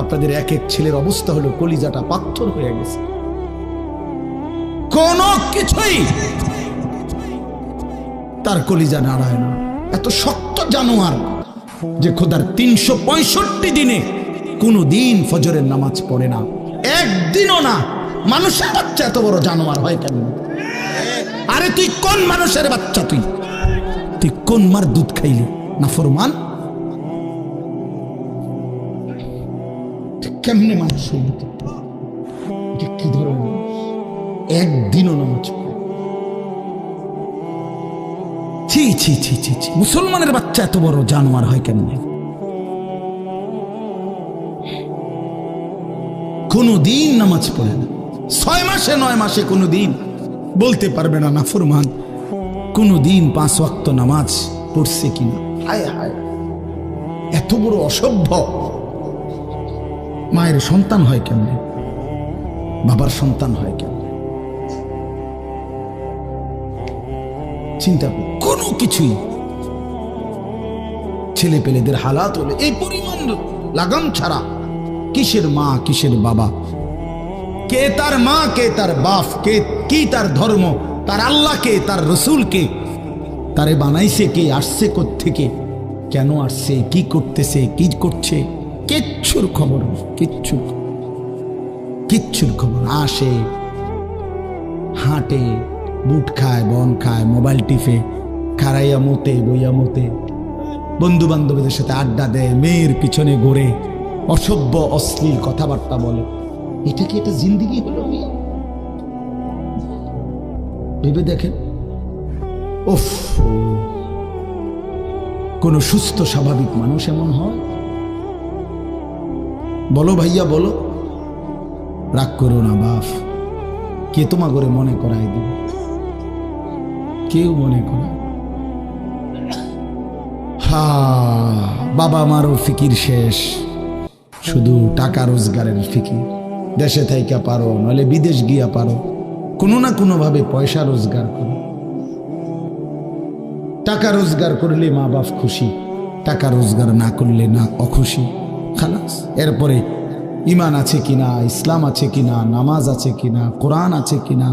আপনাদের এক এক ছেলের অবস্থা হলো কলিজাটা পাথর হয়ে গেছে, কোনো কিছুই তার কলিজা নাড়ায় না। এত শক্ত জানোয়ার যে খোদার 365 দিনে কোনো দিন ফজরের নামাজ পড়ে না, একদিনও না। মানুষের বাচ্চা এত বড় জানোয়ার হয় কেন? আরে তুই কোন মানুষের বাচ্চা? তুই কোন মার দুধ খাইলি? নাফরমান! কেমনে মানুষ হইল? কি ধরনের একদিনও নামাজ পড়ে? ছি ছি ছি ছি ছি! মুসলমানের বাচ্চা এত বড় জানোয়ার হয় কেমনে? কোনদিন নামাজ পড়ে না, 6 মাসে 9 মাসে কোনদিন বলতে পারবে না নাফরমান কোনদিন 5 ওয়াক্ত নামাজ পড়ছে কিনা। হায় হায়, এত বড় অসভ্য! মায়ের সন্তান হয় কেমনে? বাবার সন্তান হয় কেমনে? চিন্তা কর, কোনো কিছুই। ছেলে পেলেদের হালাত হলে এই পরিমাণ লাগাম ছাড়া, কিসের মা কিসের বাবা, কে তার মা কে তার বাপ, কে কি তার ধর্ম, তার আল্লাহ কে, তার রসুল কে, তারে বানাইছে কে, আসছে কোত্থেকে, কেন আসছে, কি করতেছে, কি করছে, কিচ্ছুর খবর নেই, কিচ্ছুর খবর। আসে, হাঁটে, বুট খায়, বন খায়, মোবাইল টিপে, খাড়াইয়া মতে, বইয়া মতে, বন্ধু বান্ধবীদের সাথে আড্ডা দেয়, মেয়ের পিছনে ঘোরে, অসভ্য অশ্লীল কথাবার্তা বলে। এটা কি এটা জিন্দিগি হলো? ভেবে দেখেন। উফ, কোন সুস্থ স্বাভাবিক মানুষ এমন হয়? বলো ভাইয়া, বলো। রাগ করো না বাপ, কে তোমা করে মনে করাই দিবে? কেউ মনে করে। হা, বাবা মারও ফিকির শেষ, শুধু টাকা রোজগারের ফিকির। দেশে থাইকা পারো, নইলে বিদেশ গিয়া পারো, কোনো না কোনো ভাবে পয়সা রোজগার করো। টাকা রোজগার করলে মা বাপ খুশি, টাকা রোজগার না করলে না অখুশি, খালাস। এরপরে ইমান আছে কিনা, ইসলাম আছে কিনা, নামাজ আছে কিনা, কোরআন আছে কিনা,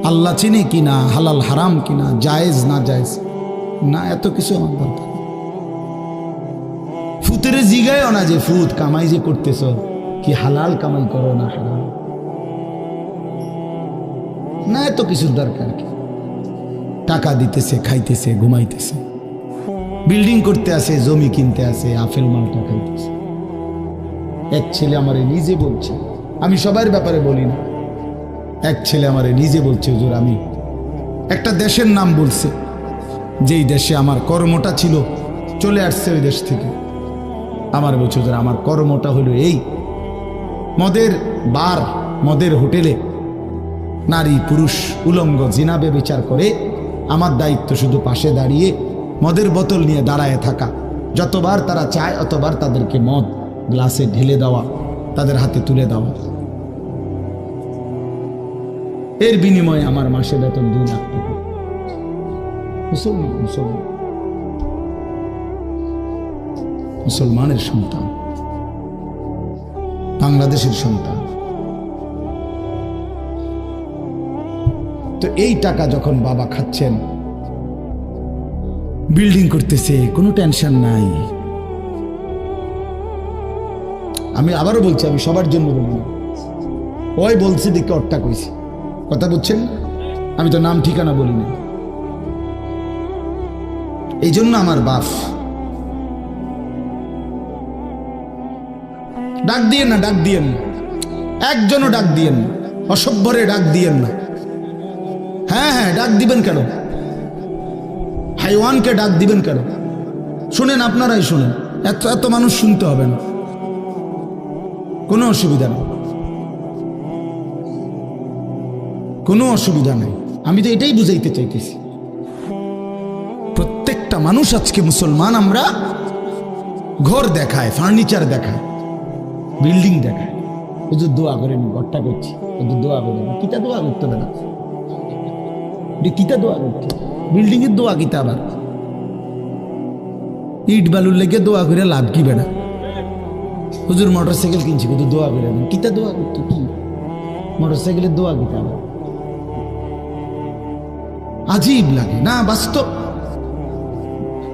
আল্লাহ চিনে কিনা, হালাল হারাম কিনা, জায়েজ না জায়েজ না, এত কিছু আমার দরকার। ফুতের জিগায় না যে ফুত কামাই যে করতেছ, কি হালাল কামাই করো না হারাম না, এত কিছুর দরকার কি? টাকা দিতেছে, খাইতেছে, ঘুমাইতেছে, বিল্ডিং করতে আসে, জমি কিনতে আসে, আপেল মালটা খাইতেছে। এক ছেলে আমারে নিজে বলছে, আমি সবার ব্যাপারে বলি না, এক ছেলে আমারে নিজে বলছে, হুজুর আমি একটা দেশের নাম বলছে, যেই দেশে আমার কর্মটা ছিল, চলে আসছে ওই দেশ থেকে। আমার বলছে, হুজুর আমার কর্মটা হলো এই, মদের বার, মদের হোটেলে নারী পুরুষ উলঙ্গ জিনা ব্যভিচার করে, আমার দায়িত্ব শুধু পাশে দাঁড়িয়ে মদের বোতল নিয়ে দাঁড়ায় থাকা, যতবার তারা চায় অতবার তাদেরকে মদ গ্লাসে ঢেলে দেওয়া, তাদের হাতে তুলে দেওয়া। এর বিনিময়ে আমার মাসে বেতন 2 লাখ টাকা। মুসলমানের সন্তান, বাংলাদেশের সন্তান। তো এই টাকা যখন বাবা খাচ্ছেন, বিল্ডিং করতেছে, কোনো টেনশন নাই। আমি আবারও বলছি, আমি সবার জন্য বলি না, ওই বলছি দেখে অট্টা কইছি, কথা বুঝছেন? আমি তো নাম ঠিকানা বলি না। এই জন্য আমার বাপ, ডাক দিয়েন না, ডাক দিয়েন না, একজনও ডাক দিয়েন না, অসভ্যরে ডাক দিয়েন না। হ্যাঁ হ্যাঁ, ডাক দিবেন কেন? হাইওয়ানকে ডাক দিবেন কেন? শুনেন, আপনারাই শুনেন, এত এত মানুষ শুনতে হবে না, কোনো অসুবিধা নেই, কোনো অসুবিধা নেই। আমি তো এটাই বুঝাইতে চাইতেছি, প্রত্যেকটা মানুষ আজকে মুসলমান, আমরা ঘর দেখায়, ফার্নিচার দেখায়, বিল্ডিং দেখায়। হুজুর দোয়া করেন, ঘরটা করছি, হুজুর দোয়া করেন। কিতা দোয়া করতে হবে না, কিতা দোয়া করতে, বিল্ডিং এর দোয়া কিতা? আবার ইট বালুর লেগে দোয়া করে লাভ কি বেড়া? হুজুর মোটরসাইকেল কিনছি, হুজুর দোয়া করে, কিতা দোয়া করতে? কি মোটরসাইকেলের দোয়া কিতা? আবার আজীব লাগে না? বাস্তব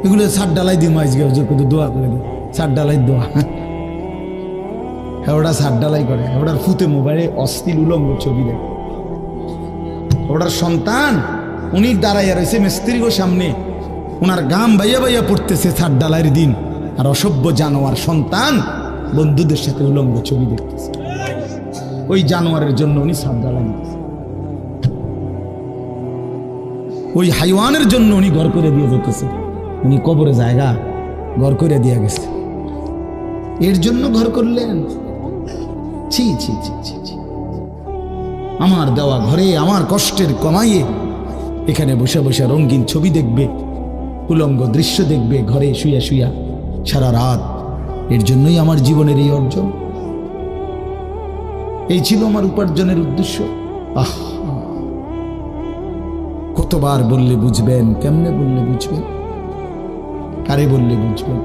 এগুলো সার ডালাই দিয়ে মাইজ গে, হুজুর কত দোয়া করে দেয়, সার ডালাই দোয়া। হ্যাঁ, ওটা সার ডালাই করে, ওটার ফুতে মোবাইলে অশ্লীল উলঙ্গ ছবি দেয়। ওটার সন্তান উনি দাঁড়াইয়া রয়েছে মিস্ত্রির সামনে, ওনার গাম বাইয়া বাইয়া পড়তেছে ছাদ ডালাইয়ের দিন, আর অসভ্য জানোয়ার সন্তান বন্ধুদের সাথে উলঙ্গ ছবি দেখতেছে। ওই জানোয়ারের জন্য উনি ছাদ ডালাই নিতেছে, ওই হাইওয়ানের জন্য উনি ঘর করে দিয়ে যেতেছে। উনি কবরে জায়গা ঘর করে দিয়ে গেছে, এর জন্য ঘর করলেন? ছি ছি ছি ছি ছি। আমার দেওয়া ঘরে আমার কষ্টের কমাইয়ে এখানে বসে বসে রঙিন ছবি দেখবে, উলঙ্গ দৃশ্য দেখবে ঘরে শুয়া শুয়া সারা রাত। এর জন্যই আমার জীবনের এই অর্জন, এই ছিল আমার উপার্জনের উদ্দেশ্য। আহ, কতবার বললে বুঝবেন, কেমনে বললে বুঝবেন, কারে বললে বুঝবেন?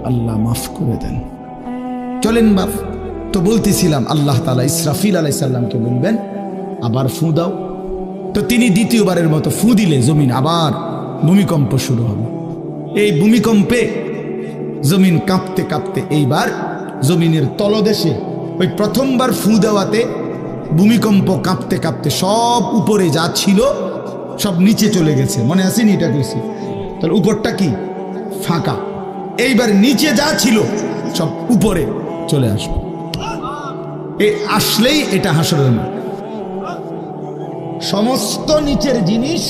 আল্লাহ মাফ করে দেন। চলেন বাপ, তো বলতেছিলাম আল্লাহ তাআলা ইসরাফিল আলাইহিস সালামকে বলবেন আবার ফু দাও। তো তিনি দ্বিতীয়বারের মতো ফু দিলে জমিন আবার ভূমিকম্প শুরু হবে। এই ভূমিকম্পে জমিন কাঁপতে কাঁপতে এইবার জমিনের তলদেশে ওই প্রথমবার ফু দেওয়াতে ভূমিকম্প কাঁপতে কাঁপতে সব উপরে যা ছিল সব নিচে চলে গেছে। মনে আসেনি এটা কইছি? তাহলে উপরটা কি? ফাঁকা। এইবার নিচে যা ছিল সব উপরে চলে আসবে। এই আসলেই এটা হাসরের মাঠ। সমস্ত নিচের জিনিস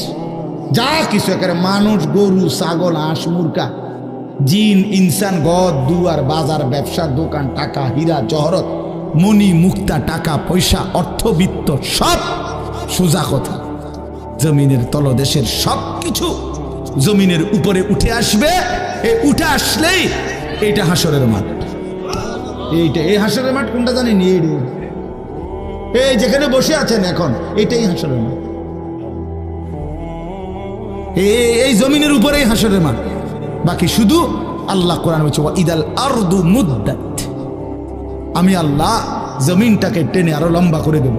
যা কিছু, একেবারে মানুষ, গরু, ছাগল, হাঁস, মুরগা, জিন, ইনসান, গদ, দুয়ার, বাজার, ব্যবসা, দোকান, টাকা, হীরা, জহরত, মণি, মুক্তা, টাকা পয়সা, অর্থবিত্ত, সব সোজা কথা জমিনের তলদেশের সব কিছু জমিনের উপরে উঠে আসবে। এই উঠে আসলেই এইটা হাসরের মাঠ। এইটা, এই হাসরের মাঠ কোনটা জানেন? এই যেখানে বসে আছেন এখন, এটাই হাসরের মাঠ। এই জমিনের উপরেই হাসরের মাঠ। বাকি শুধু আল্লাহ কোরআন বলছে ইদাল আরদু মুদ্দাত, আমি আল্লাহ জমিনটাকে টেনে আরো লম্বা করে দেব,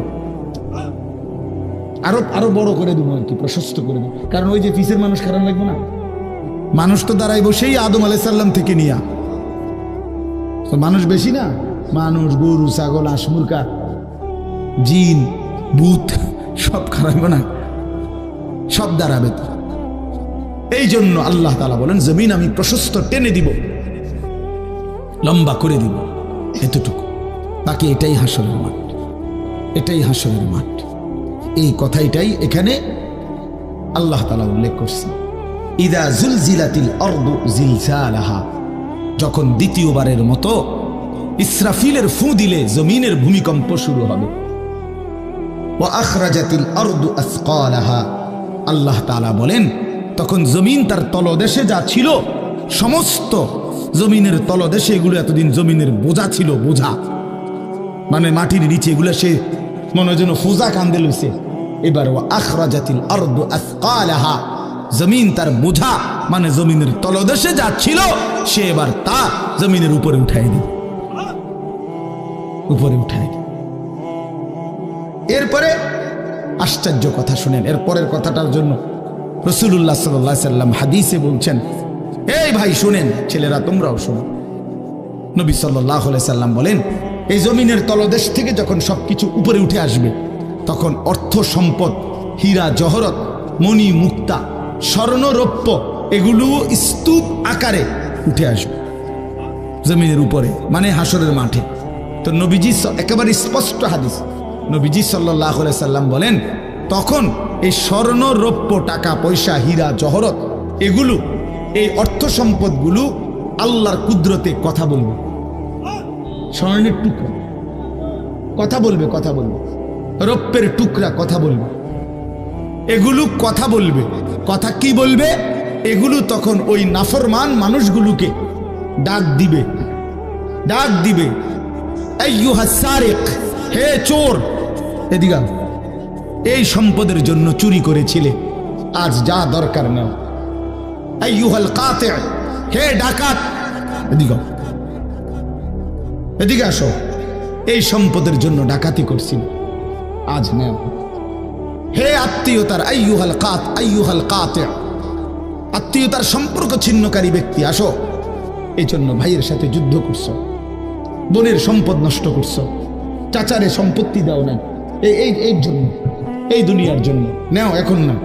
আরো বড় করে দেবো, আর কি প্রশস্ত করে দেবো। কারণ ওই যে পিসের মানুষ খারাপ লাগবে না? মানুষ তো দাঁড়াই বসেই আদম আলাইহিস সালাম থেকে নিয়া, মানুষ বেশি না? মানুষ, গরু, ছাগল, হাঁস, মুরগা, জিন, ভূত সব খারাপ না? সব দাঁড়াবে তো। এই জন্য আল্লাহ তাআলা বলেন জমিন আমি প্রশস্ত টেনে দিব, লম্বা করে দিব, এতটুকু। বাকি এটাই হাসরের মাঠ, এটাই হাসরের মাঠ। এই কথাটাই এখানে আল্লাহ তাআলা উল্লেখ করছে। ইদা জুলজিলাতিল আরদু জিলজালাহা, যখন দ্বিতীয়বারের মতো ইসরাফিলের ফু দিলে জমিনের ভূমিকম্প শুরু হবে। ওয়া আখরাজাতিল আরদু আসকালাহা, আল্লাহ তাআলা বলেন তখন জমিন তার তলদেশে যা ছিল সমস্ত জমিনের তলদেশে, এগুলো এতদিন জমিনের বোঝা ছিল, বোঝা মানে মাটির নিচে, এগুলো সে মনে যেন ফুজা কান্দে লইছে। এবার ওয়া আখরাজাতিল আরদু আসকালাহা, জমিন তার বোঝা মানে জমিনের তলদেশে যা ছিল সে এবার তা জমিনের উপরে উঠাই দিল, উপরে উঠাই দিল। এরপরে আশ্চর্য কথা শুনেন, এরপরের কথাটার জন্য রাসূলুল্লাহ সাল্লাল্লাহু আলাইহি সাল্লাম হাদিসে বলছেন, এই ভাই শুনেন, ছেলেরা তোমরাও শোনো। নবী সাল্লাল্লাহু আলাইহি সাল্লাম বলেন এই জমিনের তলদেশ থেকে যখন সবকিছু উপরে উঠে আসবে তখন অর্থ সম্পদ, হীরা জহরত, মণি মুক্তা, স্বর্ণ রৌপ্য এগুলো স্তূপ আকারে উঠে আসবে জমিনের উপরে, মানে হাসরের মাঠে। তো নবীজি একেবারে স্পষ্ট হাদিস, নবীজি সাল্লাল্লাহু আলাইহি সাল্লাম বলেন তখন এই স্বর্ণ রৌপ্য, টাকা পয়সা, হীরা জহরত এগুলো, এই অর্থ সম্পদগুলো আল্লাহর কুদরতে কথা বলবে। স্বর্ণের টুকরা কথা বলবে, কথা বলবে, রৌপ্যের টুকরা কথা বলবে, এগুলো কথা বলবে। কথা কি বলবে? এগুলো তখন ওই নাফরমান মানুষগুলোকে ডাক দিবে, ডাক দিবে, আইয়ুহাস সারিক, হে চোর, এদিকে আও, এই সম্পদের জন্য চুরি করেছিলে, আজ যা দরকার নাও। আইয়ুহাল কাতি', হে ডাকাত, এদিকে আও, এদিকে আসো, এই সম্পদের জন্য ডাকাতি করছিল, আজ নাও। হে আত্মীয়তার, আইয়ুহাল কাতি', আত্মীয়তার সম্পর্ক ছিন্নকারী ব্যক্তি, আসো। এই জন্য ভাইয়ের সাথে যুদ্ধ করছো, বোনের সম্পদ নষ্ট করছো, চাচারে সম্পত্তি দাও নাই, এই জন্য, এই দুনিয়ার জন্য নাও, এখন না,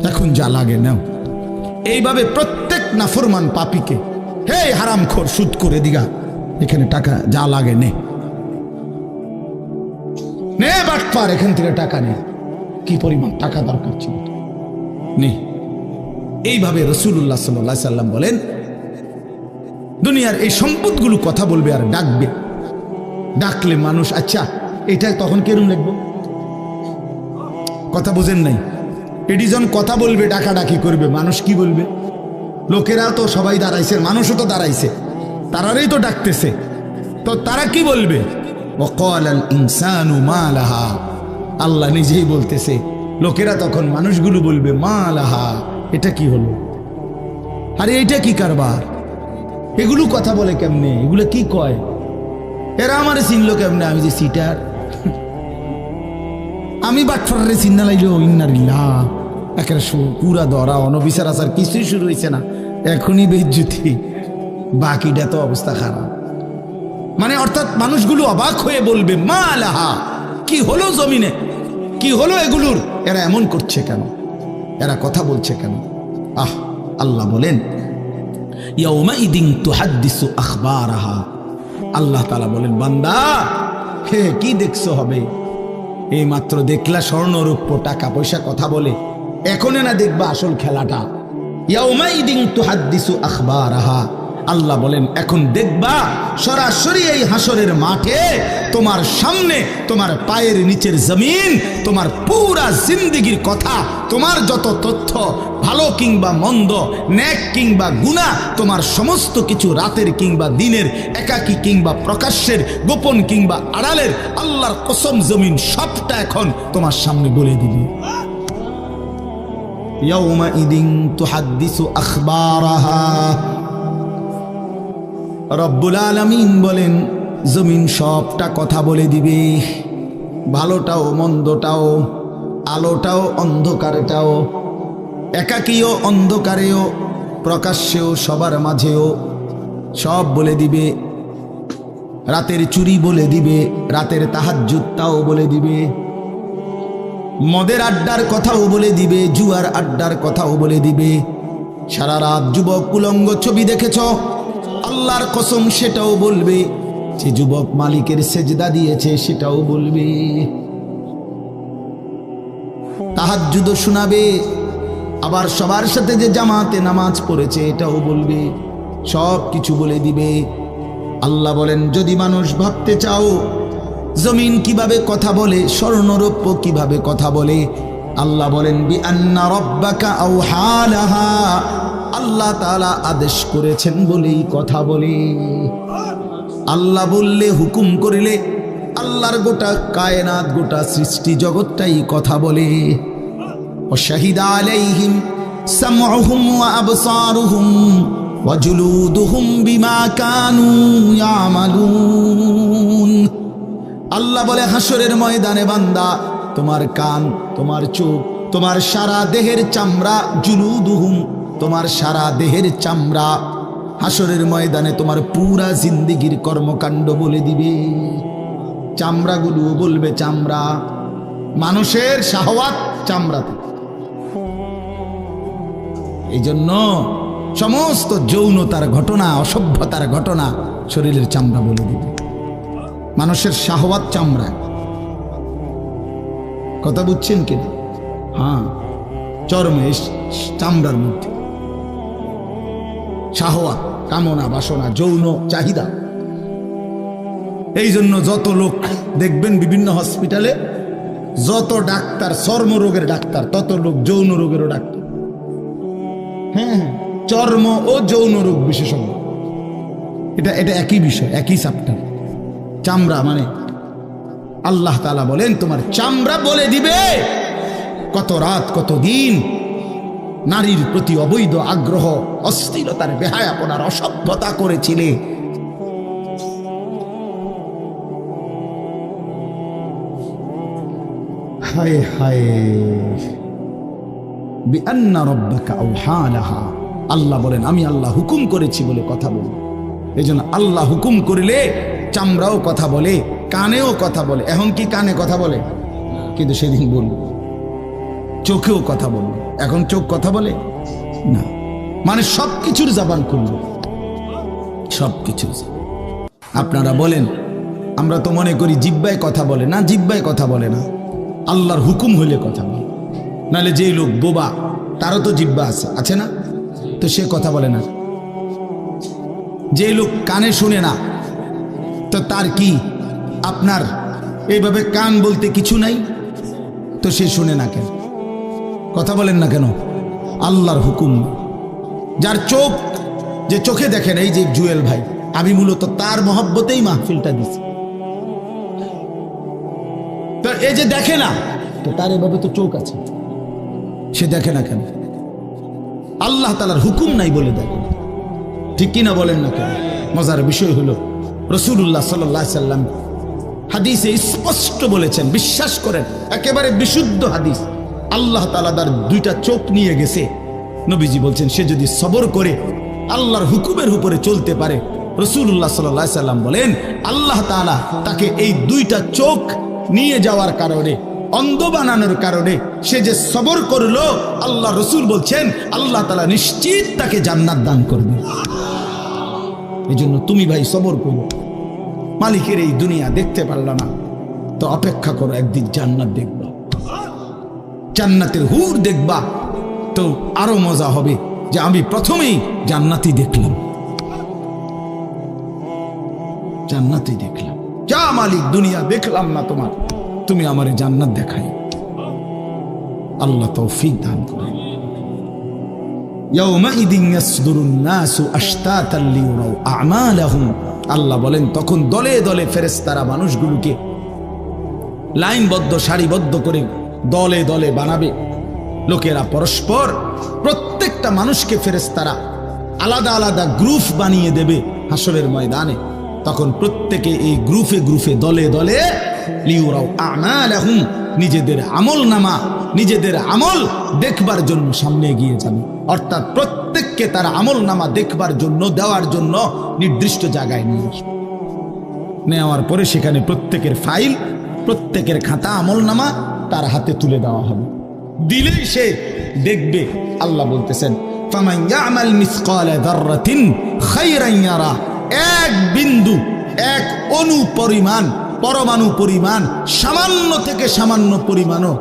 এখন যা লাগে নাও। এইভাবে প্রত্যেক নাফরমান পাপীকে, হে হারামখোর, সুদ করে দিগা, এখানে টাকা যা লাগে নে, নে বাটপার, এখান থেকে টাকা নে, কি পরিমাণ টাকা দরকার ছিল নে। এইভাবে রাসূলুল্লাহ সাল্লাল্লাহু আলাইহি সাল্লাম বলেন দুনিয়ার এই সম্পদগুলো কথা বলবে আর ডাকবে। ডাকলে মানুষ, আচ্ছা এটা তখন কেরম লিখবো? কথা বোঝেন নাই? এডিজন কথা বলবে, ডাকাডাকি করবে, মানুষ কি বলবে? লোকেরা তো সবাই দাঁড়াইছে, মানুষও তো দাঁড়াইছে, তারারই তো ডাকতেছে, তো তারা কি বলবে? ওয়াকালাল ইনসানু মা লাহা, আল্লাহ নিজেই বলতেছে, লোকেরা তখন মানুষগুলো বলবে মা লাহা, এটা কি হলো? আরে এটা কি কারবার? এগুলো কথা বলে কেমনে? এগুলো কি কয়? এরা আমারে চিনলো কেমনে? আমি যে সিটার, আমি বাটফারে চিন্না লাইলো, ইন্নারিল্লাহ, একেবারে পুরা ধরা, অনবিচার আচার কিছুই শুরু হয়েছে না, এখনই বেজ্জুতি, বাকিটা তো অবস্থা খারাপ। মানে অর্থাৎ মানুষগুলো অবাক হয়ে বলবে মা লাহা, কি হলো জমিনে, কি হলো এগুলোর, এরা এমন করছে কেন, এরা কথা বলছে কেন। আল্লাহ বলেন ইয়াউমাইদিন তুহাদ্দিসু আখবারাহা, আল্লাহ তাআলা বলেন বান্দা হে কি দেখছো হবে, এই মাত্র দেখলা স্বর্ণ রূপ্য টাকা পয়সা কথা বলে, এখন না দেখবা আসল খেলাটা। ইয়াউমাইদিন তুহাদ্দিসু আখবারাহা, আল্লাহ বলেন এখন দেখবা সরাসরি এই হাসরের মাঠে তোমার সামনে তোমার পায়ের নিচের জমিন তোমার পুরা জিন্দেগীর কথা, তোমার যত তথ্য ভালো কিংবা মন্দ, নেক কিংবা গুনাহ, তোমার সমস্ত কিছু রাতের কিংবা দিনের, একাকী কিংবা প্রকাশ্যের, গোপন কিংবা আড়ালের, আল্লাহর কসম জমিন সবটা এখন তোমার সামনে বলে দিবে। ইয়াউমাইদিন তুহাদ্দিসু আখবারাহা, রব্বুল আলামিন বলেন জমিন সবটা কথা বলে দিবে, ভালোটাও মন্দটাও, আলোটাও অন্ধকারটাও, একাকীও অন্ধকারেও, প্রকাশ্যেও সবার মাঝেও সব বলে দিবে। রাতের চুরি বলে দিবে, রাতের তাহাজ্জুদটাও বলে দিবে, মদের আড্ডার কথাও বলে দিবে, জুয়ার আড্ডার কথাও বলে দিবে। সারা রাত যুবক উলঙ্গ ছবি দেখেছ, আল্লাহর কসম সেটাও বলবে। যে যুবক মালিকের সেজদা দিয়েছে সেটাও বলবে। তাহাজ্জুদ শোনাবে, আবার সবার সাথে যে জামাতে নামাজ পড়েছে এটাও বলবে, সব কিছু বলে দিবে। আল্লাহ বলেন যদি মানুষ ভাবতে চাও জমিন কিভাবে কথা বলে, স্বর্ণরৌপ্য কিভাবে কথা বলে, আল্লাহ বলেন বিআন্না রাব্বাকা আওহা লাহা, আল্লাহ তাআলা আদেশ করেছেন বলেই কথা বলে। আল্লাহ বললে, হুকুম করিলে আল্লাহর গোটা কায়নাত, গোটা সৃষ্টি জগৎটাই কথা বলে। ওয়াশাহিদা আলাইহিম সামউহুম ওয়া আবসারুহুম ওয়া জুলুদুহুম বিমা কানু ইয়ামালুন। আল্লাহ বলে হাসরের ময়দানে বান্দা তোমার কান, তোমার চোখ, তোমার সারা দেহের চামড়া, জুলুদুহুম তোমার সারা দেহের চামড়া, হাসরের ময়দানে তোমার পুরা জিন্দেগির কর্মকাণ্ড বলে দিবে। চামড়াগুলো বলবে, চামড়া মানুষের শাহওয়াত চামড়াতে। এই জন্য সমস্ত যৌনতার ঘটনা, অসভ্যতার ঘটনা শরীরের চামড়া বলে দিবে। মানুষের শাহওয়াত চামড়া, কথা বুঝছেন কিনা? হ্যাঁ, চর্মে চামড়ার মধ্যে শাহওয়াত, কামনা বাসনা, যৌন চাহিদা। এই জন্য যত লোক দেখবেন বিভিন্ন হসপিটালে, যত ডাক্তার চর্মরোগের ডাক্তার, তত লোক যৌন রোগেরও ডাক্তার। হ্যাঁ, চর্ম ও যৌন রোগ বিশেষজ্ঞ, এটা একই বিষয়, একই চ্যাপ্টার। চামড়া মানে আল্লাহ তাআলা বলেন তোমার চামড়া বলে দিবে কত রাত কত দিন নারীর প্রতি অবৈধ আগ্রহ, অস্থিরতার, বেহায়াপনার, অসভ্যতা করেছিলে। হায় হায়, বিআন্না রাব্বাকা আওহা লাহা, আল্লাহ বলেন আমি আল্লাহ হুকুম করেছি বলে কথা বলি। এই জন্য আল্লাহ হুকুম করিলে চামড়াও কথা বলে, কানেও কথা বলে। এখন কি কানে কথা বলে? কিন্তু সেদিন বলল চোখেও কথা বলল। এখন চোখ কথা বলে না, মানে সবকিছুর জবান খুলল, সবকিছু। আপনারা বলেন আমরা তো মনে করি জিহ্বায় কথা বলে না, জিহ্বায় কথা বলে না, আল্লাহর হুকুম হইলে কথা বলে। নাহলে যেই লোক বোবা তারও তো জিহ্বা আছে না, তো সে কথা বলে না। যে লোক কানে শুনে না, তো তার কি আপনার এইভাবে কান বলতে কিছু নাই, তো সে শুনে না কেন, কথা বলেন না কেন? আল্লাহর হুকুম। যার চোখ, যে চোখে দেখেন, এই যে জুয়েল ভাই, আমি মূলত তার মহব্বতেই মাহফিলটা দিছি। তো এই যে দেখে না, তো তার এভাবে তো চোখ আছে, সে দেখে না কেন? আল্লাহ তাআলার হুকুম নাই বলে দেখে, ঠিক কিনা বলেন না কেন? মজার বিষয় হলো রাসূলুল্লাহ সাল্লাল্লাহু আলাইহি সাল্লাম হাদিসে স্পষ্ট বলেছেন, বিশ্বাস করেন, একেবারে বিশুদ্ধ হাদিস। আল্লাহ তাআলা তার দুইটা চোখ নিয়ে গেছে, নবীজি বলছেন সে যদি সবর করে আল্লাহর হুকুমের উপরে চলতে পারে, রাসূলুল্লাহ সাল্লাল্লাহু আলাইহি সাল্লাম বলেন আল্লাহ তাআলা তাকে এই দুইটা চোখ নিয়ে যাওয়ার কারণে, অন্ধ বানানোর কারণে সে যে সবর করলো, আল্লাহ রসুল বলছেন আল্লাহ তাআলা নিশ্চিত তাকে জান্নাত দান করবে। এই জন্য তুমি ভাই সবর করো। মালিকের এই দুনিয়া দেখতে পারল না তো অপেক্ষা করো, একদিন জান্নাত দেখবা, জান্নাতের হুর দেখবা, তো আরো মজা হবে যে আমি প্রথমেই জান্নাতই দেখলাম, জান্নাতই দেখলাম। যা মালিক দুনিয়া দেখলাম না তোমার, তুমি আমারে জান্নাত দেখাই। আল্লাহ তৌফিক দান করেন। ইয়াউমাইদিন ইয়াসদুরুন নাসু আশতাতান লিয়ারাউ আ'মালাহুম, আল্লাহ বলেন তখন দলে দলে ফেরেশতারা মানুষগুলোকে লাইনবদ্ধ সারিবদ্ধ করে দলে দলে বানাবে। লোকেরা পরস্পর, প্রত্যেকটা মানুষকে ফেরেশতারা আলাদা আলাদা গ্রুপ বানিয়ে দেবে হাসরের ময়দানে। তখন প্রত্যেকে এই গ্রুপে গ্রুপে দলে দলে লিউরাউ আমালাহুম, নিজেদের আমল নামা, নিজেদের আমল দেখবার জন্য সামনে এগিয়ে যাবে। অর্থাৎ প্রত্যেককে তার আমল নামা দেখবার জন্য, দেওয়ার জন্য নির্দিষ্ট জায়গায় নিয়ে আসবে। নেওয়ার পরে সেখানে প্রত্যেকের ফাইল, প্রত্যেকের খাতা আমল নামা তার হাতে তুলে দেওয়া হবে। দিলেই সে দেখবে। আল্লাহ বলতেছেন ফামান ইয়ামাল মিসকালা যাররাতিন খায়রান ইয়ারা, এক বিন্দু, এক অণু পরিমাণ, পরমাণু পরিমাণ, সামান্য থেকে সামান্য পরিমাণও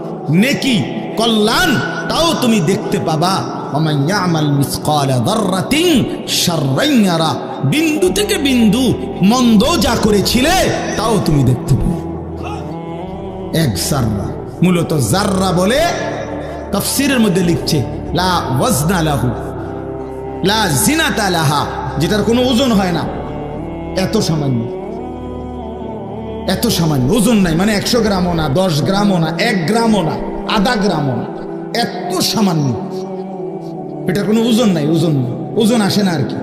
নেকি, কল্যাণ, তাও তুমি দেখতে পাবা। ওমান ইয়ামাল মিসকালা যাররাতিন শাররান ইয়ারা, বিন্দু থেকে বিন্দু মন্দ যা করেছিলে তাও তুমি দেখতে পাবে। এক জাররা, মূলত জাররা বলে তাফসীরের মধ্যে লিখছে লা ওয়াজনা লাহু লা জিনাতা লাহা, যেটার কোনো ওজন হয় না, এত সামান্য, এত সামান্য, ওজন নাই, মানে 100 গ্রামও না, 10 গ্রামও না, 1 গ্রামও না, আধা গ্রামও না, এত সামান্য, এটার কোনো ওজন নাই, ওজন নেই, ওজন আসে না আর কি,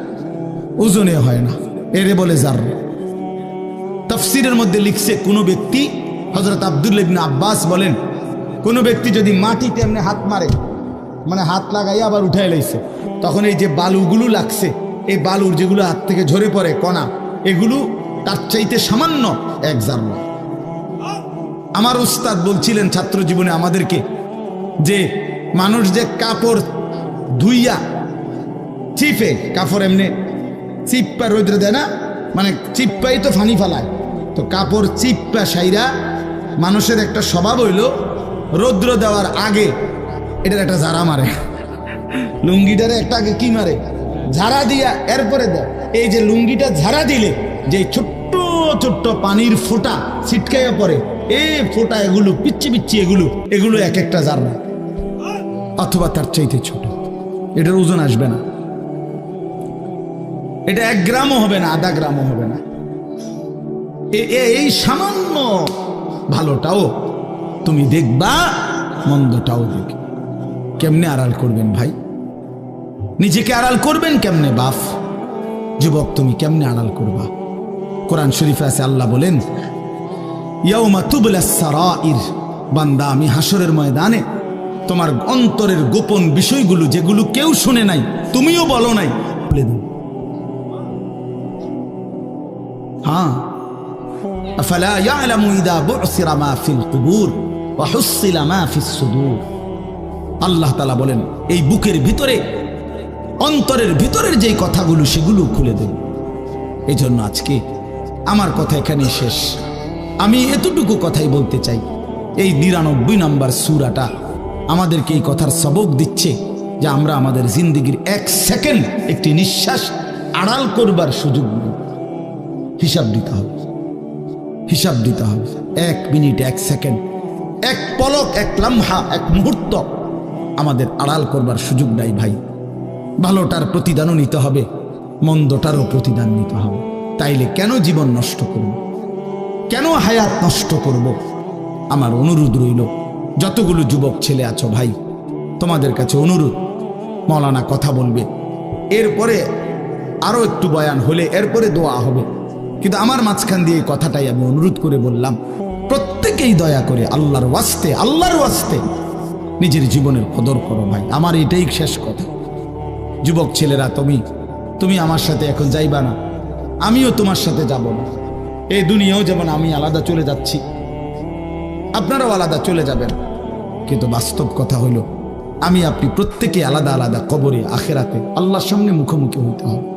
ওজনে হয় না, এরে বলে জাররা। তাফসীরের মধ্যে লিখছে কোন ব্যক্তি, হযরত আব্দুল্লাহ ইবনে আব্বাস বলেন, কোন ব্যক্তি যদি মাটিতে এমনি হাত মারে, মানে হাত লাগাইয়া আবার উঠাই লাইছে, তখন এই যে বালুগুলো লাগছে, এই বালুর যেগুলো হাত থেকে ঝরে পড়ে কণা, এগুলো তার চাইতে সামান্য এক জাররা। আমার উস্তাদ বলছিলেন ছাত্র জীবনে আমাদেরকে যে মানুষ যে কাপড় ধুইয়া চিপে, কাপড় এমনি চিপ্পা রোদ্রে দেয় না, মানে চিপ্পাই তো ফানি ফালায়, তো কাপড় চিপ্পা সাইরা মানুষের একটা স্বভাব হইল রৌদ্র দেওয়ার আগে এটার একটা ঝাড়া মারে, লুঙ্গিটারে একটা আগে কি মারে, ঝাড়া দিয়া এরপরে দেয়। এই যে লুঙ্গিটা ঝাড়া দিলে যে ছোট্ট ছোট্ট পানির ফোঁটা ছিটকাইয়া পড়ে, এই ফোঁটা এগুলো পিচ্ছি পিচ্ছি, এগুলো এক একটা জাররা, অথবা তার চাইতে ছোট। এটার ওজন আসবে না, এটা 1 গ্রামও হবে না, আধা গ্রামও হবে না। এই সামান্য ভালোটাও তুমি দেখবা, মন্দটাও দেখবে। কেমনে আড়াল করবেন ভাই? নিজেকে আড়াল করবেন কেমনে বাপ? যুবক তুমি কেমনে আড়াল করবা? কোরআন শরীফে আছে, আল্লাহ বলেন ইয়াউমা তুবলাস সারাইর, বান্দা আমি হাসরের ময়দানে তোমার অন্তরের গোপন বিষয়গুলো, যেগুলো কেউ শুনে নাই, তুমিও বলো নাই, বলে দেব। হ্যাঁ, আফালা ইয়ালামু ইযা বু'সিরা মা ফিল কুবুর ওয়া হুসিলা মা ফিস সুদূর। আল্লাহ তাআলা বলেন এই বুকের ভিতরে, অন্তরের ভিতরের যেই কথাগুলো, সেগুলো খুলে দেব। এই জন্য আজকে আমার কথা এখানে শেষ। আমি এতটুকু কথাই বলতে চাই, এই 99 নম্বর সূরাটা আমাদেরকে এই কথার সবক দিচ্ছে যে আমরা আমাদের জিন্দেগির 1 সেকেন্ড, একটি নিঃশ্বাস আড়াল করবার সুযোগ নেই। হিসাব দিতে হবে, হিসাব দিতে হবে। 1 মিনিট, 1 সেকেন্ড, 1 পলক, 1 লম্হা, 1 মুহূর্ত আমাদের আড়াল করবার সুযোগ নাই ভাই। ভালোটার প্রতিদানও নিতে হবে, মন্দটারও প্রতিদান নিতে হবে। তাইলে কেন জীবন নষ্ট করব? কেন হায়াত নষ্ট করব? আমার অনুরোধ রইল, যতগুলো যুবক ছেলে আছো ভাই, তোমাদের কাছে অনুরোধ, মৌলানা কথা বলবে, এরপরে আরো একটু বয়ান হলে এরপরে দোয়া হবে, কিন্তু আমার মাঝখান দিয়ে এই কথাটাই আমি অনুরোধ করে বললাম, প্রত্যেকেই দয়া করে আল্লাহর ওয়াস্তে নিজের জীবনের কদর করো ভাই। আমার এটাই শেষ কথা। যুবক ছেলেরা, তুমি আমার সাথে এখন যাইবা না, আমিও তোমার সাথে যাব না। এই দুনিয়াও যেমন আমি আলাদা চলে যাচ্ছি, আপনারাও আলাদা চলে যাবেন, কিন্তু বাস্তব কথা হলো আমি আপনি প্রত্যেকে আলাদা আলাদা কবরে আখেরাতে আল্লাহর সামনে মুখোমুখি হইতে হবে।